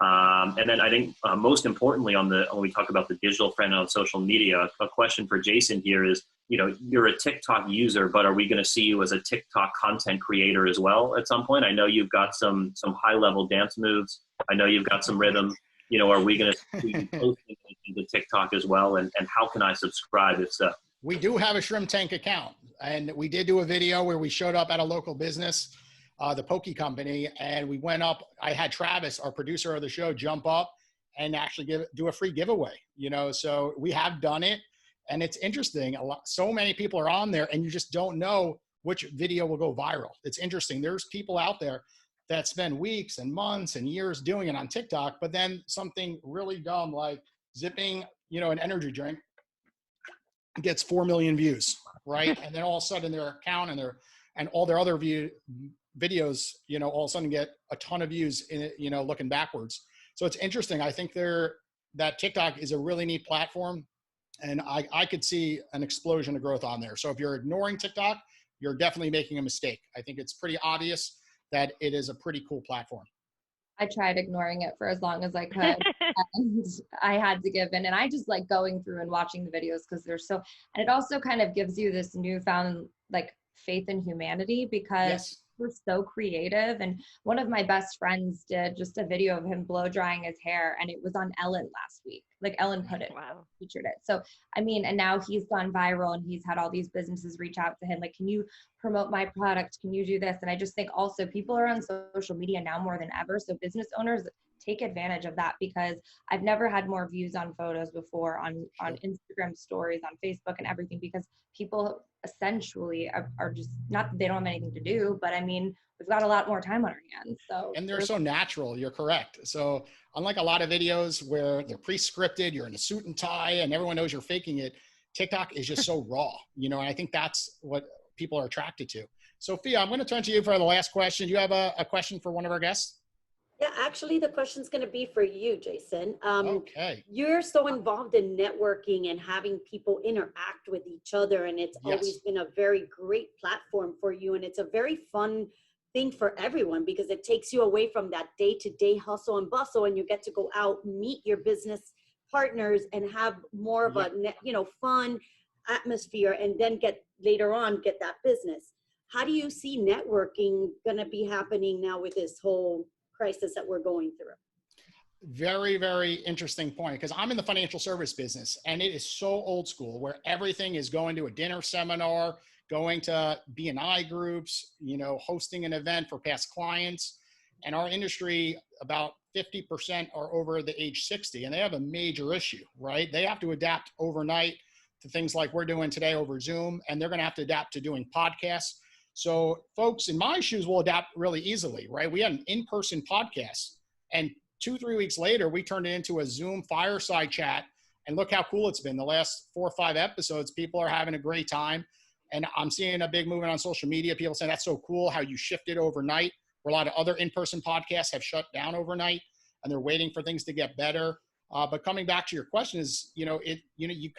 And then I think most importantly, when we talk about the digital friend on social media, a question for Jason here is, you're a TikTok user, but are we going to see you as a TikTok content creator as well at some point? I know you've got some high level dance moves. I know you've got some rhythm. Are we going to see you posting into TikTok as well? And how can I subscribe if so? We do have a Shrimp Tank account, and we did do a video where we showed up at a local business, the Pokey Company, and we went up. I had Travis, our producer of the show, jump up and actually do a free giveaway. So we have done it, and it's interesting. So many people are on there, and you just don't know which video will go viral. It's interesting. There's people out there that spend weeks and months and years doing it on TikTok, but then something really dumb like zipping, an energy drink gets 4 million views, right? And then all of a sudden their account and all their other videos, all of a sudden get a ton of views in it, looking backwards. So it's interesting. I think that TikTok is a really neat platform, and I could see an explosion of growth on there. So if you're ignoring TikTok, you're definitely making a mistake. I think it's pretty obvious that it is a pretty cool platform. I tried ignoring it for as long as I could, and I had to give in. And I just like going through and watching the videos because they're so, and it also kind of gives you this newfound like faith in humanity because Yes. we're so creative. And one of my best friends did just a video of him blow drying his hair, and it was on Ellen last week. Like Ellen put it, Wow. featured it. So, I mean, and now he's gone viral and he's had all these businesses reach out to him. Like, can you promote my product? Can you do this? And I just think also people are on social media now more than ever. So business owners take advantage of that, because I've never had more views on photos before on Instagram stories, on Facebook and everything, because people essentially are just, not that they don't have anything to do, but I mean, we've got a lot more time on our hands. So, And they're so natural. You're correct. So unlike a lot of videos where they're pre-scripted, you're in a suit and tie and everyone knows you're faking it, TikTok is just so raw, and I think that's what people are attracted to. Sophia, I'm going to turn to you for the last question. Do you have a question for one of our guests? Yeah, actually, the question's going to be for you, Jason. Okay. You're so involved in networking and having people interact with each other, and it's Yes. always been a very great platform for you, and it's a very fun thing for everyone because it takes you away from that day-to-day hustle and bustle, and you get to go out, meet your business partners, and have more of a fun atmosphere, and then later on get that business. How do you see networking going to be happening now with this whole crisis that we're going through? Very, very interesting point, because I'm in the financial service business and it is so old school where everything is going to a dinner seminar, going to B&I groups, hosting an event for past clients. And our industry, about 50% are over the age 60, and they have a major issue, right? They have to adapt overnight to things like we're doing today over Zoom, and they're going to have to adapt to doing podcasts. So folks in my shoes will adapt really easily, right? We had an in-person podcast, and 2-3 weeks later, we turned it into a Zoom Fireside Chat, and look how cool it's been. The last 4 or 5 episodes, people are having a great time, and I'm seeing a big movement on social media. People saying that's so cool how you shifted overnight, where a lot of other in-person podcasts have shut down overnight, and they're waiting for things to get better. But coming back to your question is, you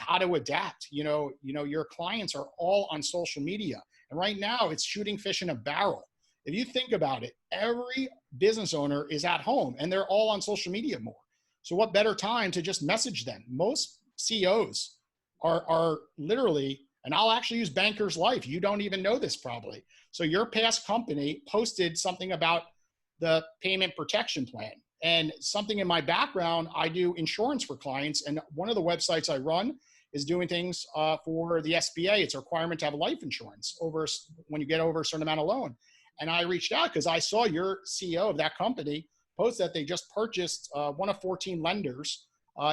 got to adapt. Your clients are all on social media. And right now it's shooting fish in a barrel. If you think about it, every business owner is at home and they're all on social media more. So what better time to just message them? Most CEOs are literally, and I'll actually use Banker's Life. You don't even know this probably. So your past company posted something about the payment protection plan, and something in my background, I do insurance for clients. And one of the websites I run is doing things for the SBA. It's a requirement to have life insurance when you get over a certain amount of loan. And I reached out because I saw your CEO of that company post that they just purchased one of 14 lenders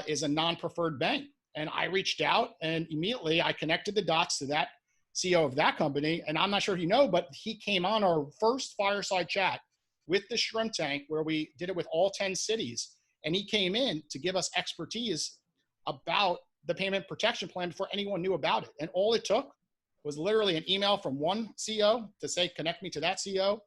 is a non-preferred bank. And I reached out, and immediately I connected the dots to that CEO of that company. And I'm not sure if you know, but he came on our first Fireside Chat with the shrimp tank, where we did it with all 10 cities. And he came in to give us expertise about the payment protection plan before anyone knew about it. And all it took was literally an email from one CEO to say, connect me to that CEO.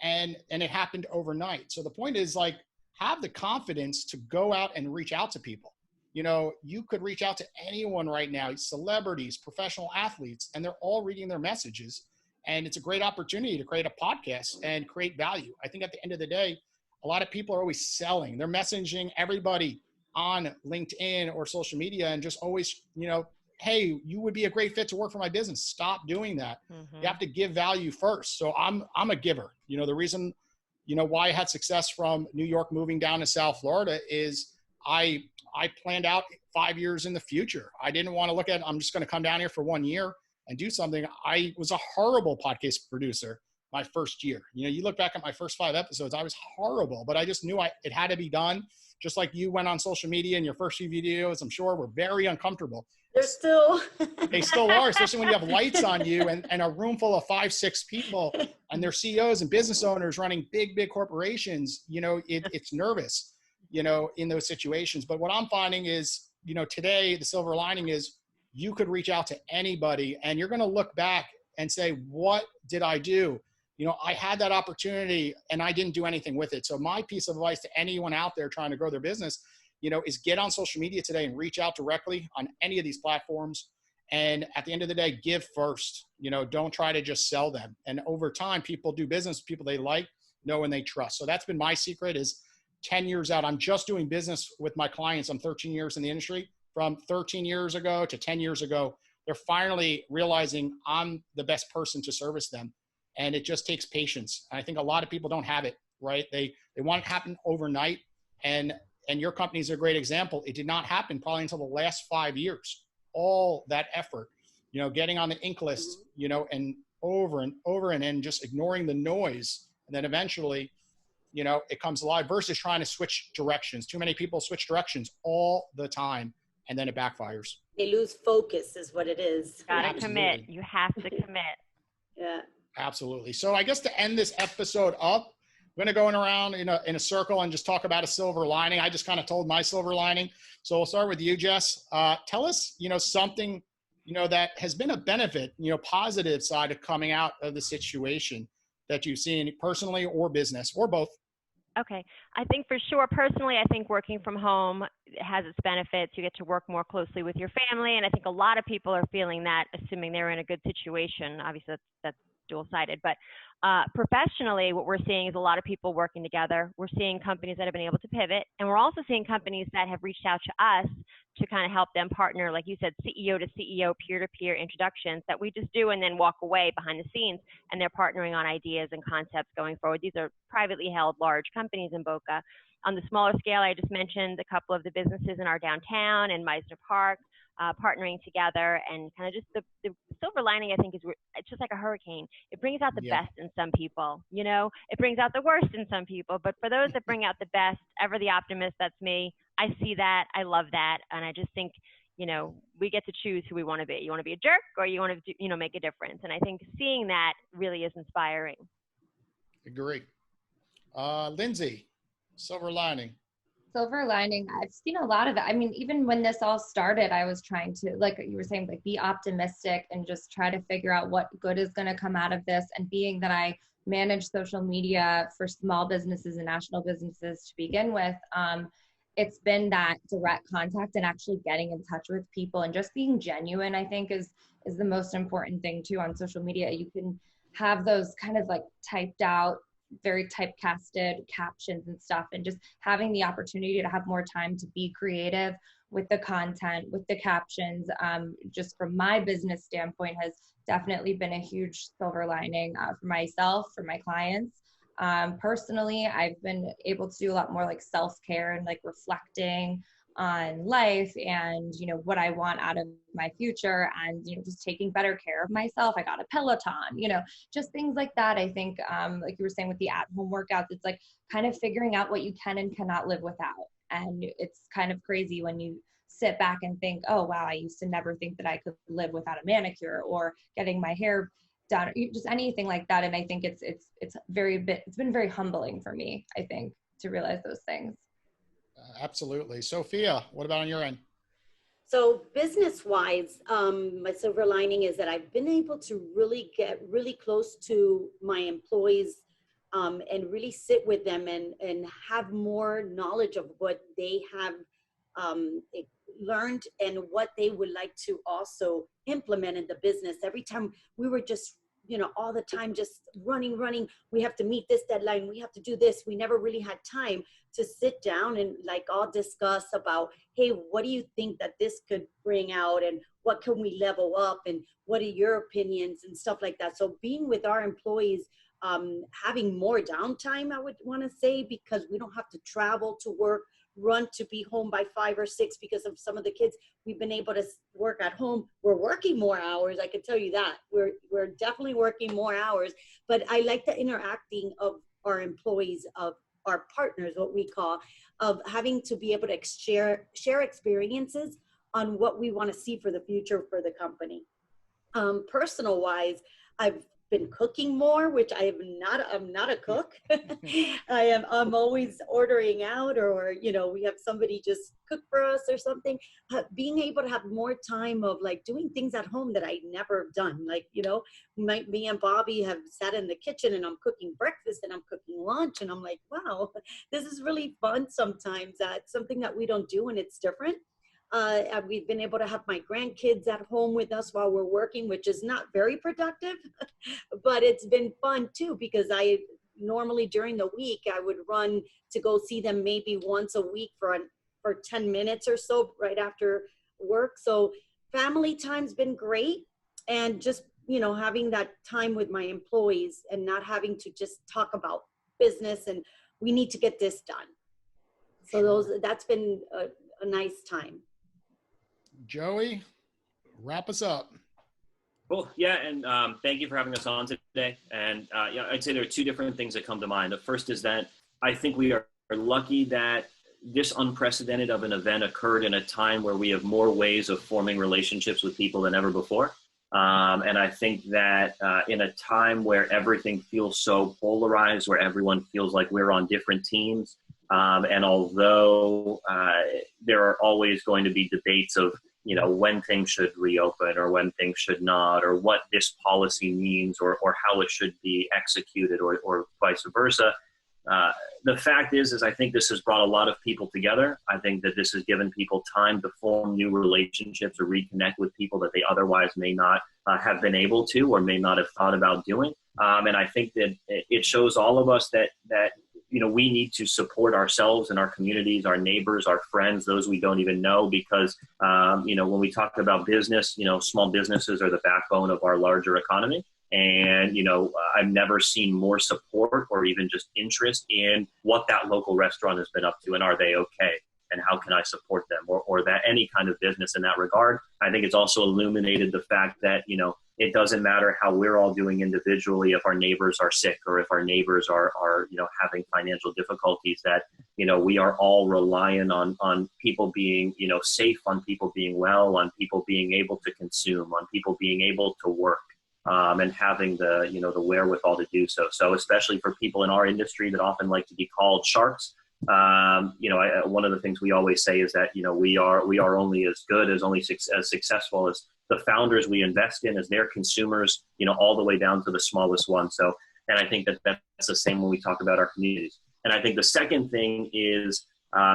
And it happened overnight. So the point is, like, have the confidence to go out and reach out to people. You could reach out to anyone right now, celebrities, professional athletes, and they're all reading their messages. And it's a great opportunity to create a podcast and create value. I think at the end of the day, a lot of people are always selling. They're messaging everybody on LinkedIn or social media and just always, hey, you would be a great fit to work for my business. Stop doing that. Mm-hmm. You have to give value first. So I'm a giver. The reason, why I had success from New York moving down to South Florida is I planned out 5 years in the future. I didn't want to look at, I'm just going to come down here for 1 year and do something. I was a horrible podcast producer my first year. You look back at my first 5 episodes, I was horrible, but I just knew it had to be done. Just like you went on social media and your first few videos, I'm sure, were very uncomfortable. They're still. They still are, especially when you have lights on you and a room full of 5-6 people and they're CEOs and business owners running big corporations. It's nervous, in those situations. But what I'm finding is, today, the silver lining is you could reach out to anybody and you're going to look back and say, what did I do? I had that opportunity and I didn't do anything with it. So my piece of advice to anyone out there trying to grow their business, is get on social media today and reach out directly on any of these platforms. And at the end of the day, give first. Don't try to just sell them. And over time, people do business with people they like, know, and they trust. So that's been my secret is 10 years out. I'm just doing business with my clients. I'm 13 years in the industry. From 13 years ago to 10 years ago, they're finally realizing I'm the best person to service them. And it just takes patience. I think a lot of people don't have it, right? They want it to happen overnight. And your company is a great example. It did not happen probably until the last 5 years. All that effort, getting on the ink list, and over and over and just ignoring the noise. And then eventually, it comes alive versus trying to switch directions. Too many people switch directions all the time and then it backfires. They lose focus is what it is. Gotta commit. You have to commit. Yeah. Absolutely. So I guess to end this episode up, I'm going to go around in a circle and just talk about a silver lining. I just kind of told my silver lining. So we'll start with you, Jess. Tell us, something, that has been a benefit, positive side of coming out of the situation that you've seen personally or business or both. Okay. I think for sure, personally, I think working from home has its benefits. You get to work more closely with your family. And I think a lot of people are feeling that, assuming they're in a good situation. Obviously, that's dual-sided. But professionally, what we're seeing is a lot of people working together. We're seeing companies that have been able to pivot. And we're also seeing companies that have reached out to us to kind of help them partner, like you said, CEO to CEO, peer-to-peer introductions that we just do and then walk away behind the scenes. And they're partnering on ideas and concepts going forward. These are privately held large companies in Boca. On the smaller scale, I just mentioned a couple of the businesses in our downtown and Meisner Park. Partnering together and kind of just the silver lining, I think, is it's just like a hurricane. It brings out the best in some people, it brings out the worst in some people. But for those that bring out the best, ever the optimist, that's me. I see that. I love that. And I just think, we get to choose who we want to be. You want to be a jerk or you want to, make a difference. And I think seeing that really is inspiring. Agree. Lindsey, silver lining. Silver lining, I've seen a lot of it. I mean, even when this all started, I was trying to, like you were saying, like be optimistic and just try to figure out what good is going to come out of this. And being that I manage social media for small businesses and national businesses to begin with, it's been that direct contact and actually getting in touch with people and just being genuine, I think is the most important thing too on social media. You can have those kind of like typed out, very typecasted captions and stuff, and just having the opportunity to have more time to be creative with the content, with the captions, just from my business standpoint has definitely been a huge silver lining for myself, for my clients. Personally, I've been able to do a lot more like self-care and like reflecting on life and, what I want out of my future and, just taking better care of myself. I got a Peloton, just things like that. I think, like you were saying with the at-home workouts, it's like kind of figuring out what you can and cannot live without. And it's kind of crazy when you sit back and think, oh, wow, I used to never think that I could live without a manicure or getting my hair done, just anything like that. And I think it's been very humbling for me, I think, to realize those things. Absolutely. Sophia, what about on your end? So business-wise, my silver lining is that I've been able to really get really close to my employees and really sit with them and have more knowledge of what they have learned and what they would like to also implement in the business. Every time we were just, all the time just running. We have to meet this deadline. We have to do this. We never really had time to sit down and like all discuss about, hey, what do you think that this could bring out and what can we level up and what are your opinions and stuff like that. So being with our employees, having more downtime, I would want to say, because we don't have to travel to work, run to be home by 5 or 6 because of some of the kids. We've been able to work at home. We're working more hours. I can tell you that we're definitely working more hours, but I like the interacting of our employees, of our partners, what we call, of having to be able to share experiences on what we want to see for the future for the company. Personal wise, I've been cooking more, which I'm not a cook. I'm always ordering out, or, you know, we have somebody just cook for us or something. Being able to have more time of like doing things at home that I never have done. Like, you know, me and Bobby have sat in the kitchen and I'm cooking breakfast and I'm cooking lunch. And I'm like, wow, this is really fun sometimes. It's something that we don't do and it's different. And we've been able to have my grandkids at home with us while we're working, which is not very productive, but it's been fun too, because I normally during the week, I would run to go see them maybe once a week for 10 minutes or so right after work. So family time's been great. And just, you know, having that time with my employees and not having to just talk about business and we need to get this done. So that's been a nice time. Joey, wrap us up. Cool. Yeah, and thank you for having us on today. And yeah, I'd say there are two different things that come to mind. The first is that I think we are lucky that this unprecedented of an event occurred in a time where we have more ways of forming relationships with people than ever before. And I think that in a time where everything feels so polarized, where everyone feels like we're on different teams, and although there are always going to be debates of, you know, when things should reopen or when things should not, or what this policy means, or how it should be executed, or vice versa. The fact is I think this has brought a lot of people together. I think that this has given people time to form new relationships or reconnect with people that they otherwise may not have been able to, or may not have thought about doing. And I think that it shows all of us that you know, we need to support ourselves and our communities, our neighbors, our friends, those we don't even know, because, you know, when we talk about business, you know, small businesses are the backbone of our larger economy. And, you know, I've never seen more support or even just interest in what that local restaurant has been up to, and are they okay? And how can I support them, or that any kind of business in that regard. I think it's also illuminated the fact that, you know, it doesn't matter how we're all doing individually if our neighbors are sick, or if our neighbors are you know, having financial difficulties, that, you know, we are all relying on people being, you know, safe, on people being well, on people being able to consume, on people being able to work, and having the, you know, the wherewithal to do so. So especially for people in our industry that often like to be called sharks, you know, one of the things we always say is that, you know, we are only as good, as successful as the founders we invest in, as their consumers, you know, all the way down to the smallest one. So, and I think that that's the same when we talk about our communities. And I think the second thing is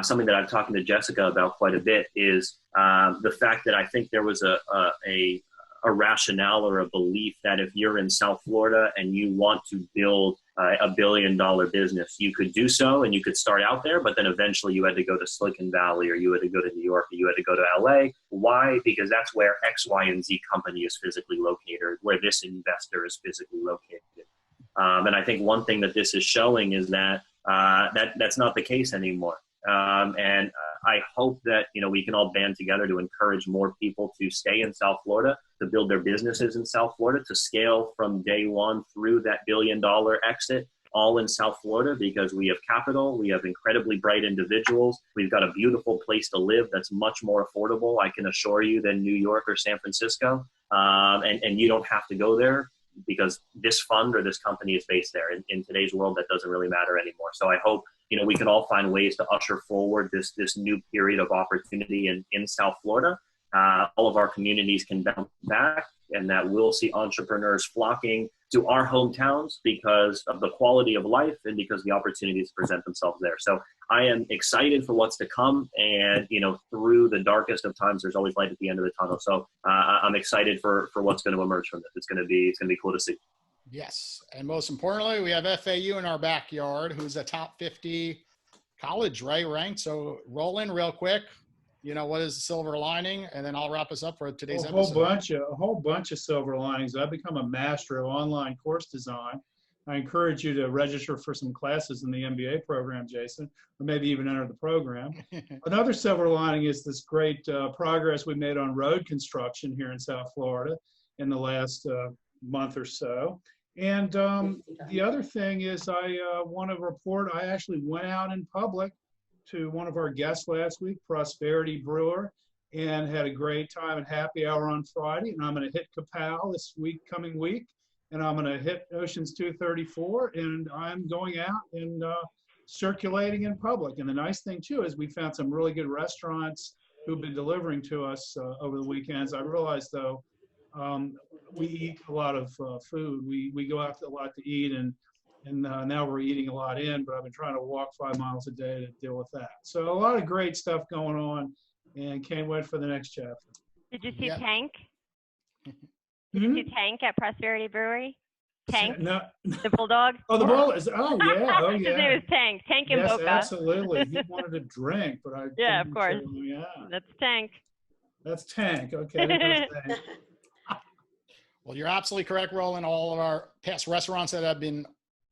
something that I've talked to Jessica about quite a bit, is the fact that I think there was a rationale or a belief that if you're in South Florida and you want to build $1 billion business, you could do so, and you could start out there, but then eventually you had to go to Silicon Valley, or you had to go to New York, or you had to go to LA. Why? Because that's where X, Y, and Z company is physically located, where this investor is physically located. And I think one thing that this is showing is that that's not the case anymore. And I hope that, you know, we can all band together to encourage more people to stay in South Florida, to build their businesses in South Florida, to scale from day one through that $1 billion exit, all in South Florida, because we have capital, we have incredibly bright individuals, we've got a beautiful place to live that's much more affordable, I can assure you, than New York or San Francisco. And you don't have to go there, because this fund or this company is based there. In today's world, that doesn't really matter anymore. So I hope, you know, we can all find ways to usher forward this new period of opportunity in South Florida. All of our communities can bounce back, and that we'll see entrepreneurs flocking to our hometowns because of the quality of life and because the opportunities present themselves there. So I am excited for what's to come, and, you know, through the darkest of times, there's always light at the end of the tunnel. So I'm excited for what's going to emerge from this. It's going to be cool to see. Yes. And most importantly, we have FAU in our backyard, who's a top 50 college, right, ranked. So roll in real quick. You know, what is the silver lining? And then I'll wrap us up for today's episode. A whole bunch of silver linings. I've become a master of online course design. I encourage you to register for some classes in the MBA program, Jason, or maybe even enter the program. Another silver lining is this great progress we made on road construction here in South Florida in the last month or so. And the other thing is I want to report, I actually went out in public to one of our guests last week, Prosperity Brewer, and had a great time at happy hour on Friday. And I'm going to hit Capel this coming week. and I'm going to hit Oceans 234, and I'm going out and circulating in public. And the nice thing too is we found some really good restaurants who've been delivering to us over the weekends. I realized though, we eat a lot of food. We go out a lot to eat, and now we're eating a lot in, but I've been trying to walk 5 miles a day to deal with that. So a lot of great stuff going on, and can't wait for the next chapter. Did you see Yeah. Tank? Did you see Tank at Prosperity Brewery? Tank, No. the bulldog. Oh, the bull is, oh yeah, oh His name yeah. is Tank. Tank in Yes, Boca. absolutely. He wanted to drink, but I Yeah, of didn't course. tell him, yeah. That's Tank. That's Tank. Okay. There's Tank. Well, you're absolutely correct, Roland. All of our past restaurants that have been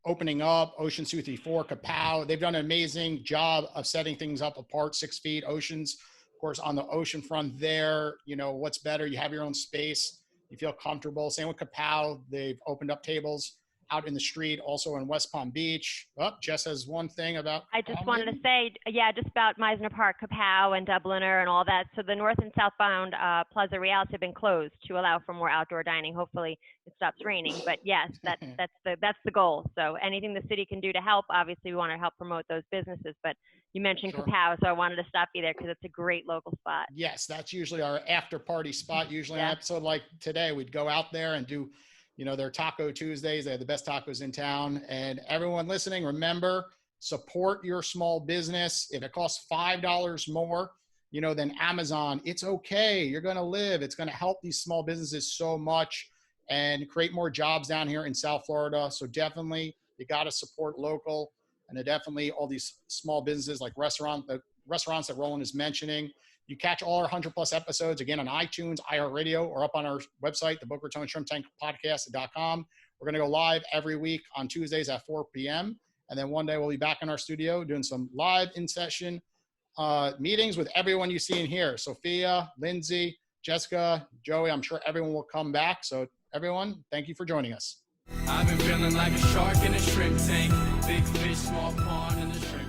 opening up, Oceans 234, Kapow, they've done an amazing job of setting things up apart, 6 feet. Oceans, of course, on the ocean front there, you know, what's better? You have your own space. You feel comfortable. Same with Kapow. They've opened up tables out in the street, also in West Palm Beach. Oh, Jess has one thing about. I just wanted to say, yeah, just about Meisner Park, Kapow, and Dubliner, and all that. So the north and southbound Plaza Reals have been closed to allow for more outdoor dining. Hopefully, it stops raining. But yes, that's the goal. So anything the city can do to help, obviously, we want to help promote those businesses. But you mentioned Sure. Kapow, so I wanted to stop you there because it's a great local spot. Yes, that's usually our after party spot. Usually an Yeah. episode like today, we'd go out there and do, you know, their Taco Tuesdays. They have the best tacos in town. And everyone listening, remember, support your small business. If it costs $5 more, you know, than Amazon, it's okay. You're going to live. It's going to help these small businesses so much and create more jobs down here in South Florida. So definitely you got to support local, and definitely all these small businesses like restaurants that Roland is mentioning. You catch all our 100+ episodes again on iTunes, iHeartRadio, or up on our website, the Boca Raton Shrimp Tank Podcast.com. We're going to go live every week on Tuesdays at 4 p.m. And then one day we'll be back in our studio doing some live in-session meetings with everyone you see in here. Sophia, Lindsey, Jessica, Joey, I'm sure everyone will come back. So everyone, thank you for joining us. I've been feeling like a shark in a shrimp tank. Big fish, small pond in the shrimp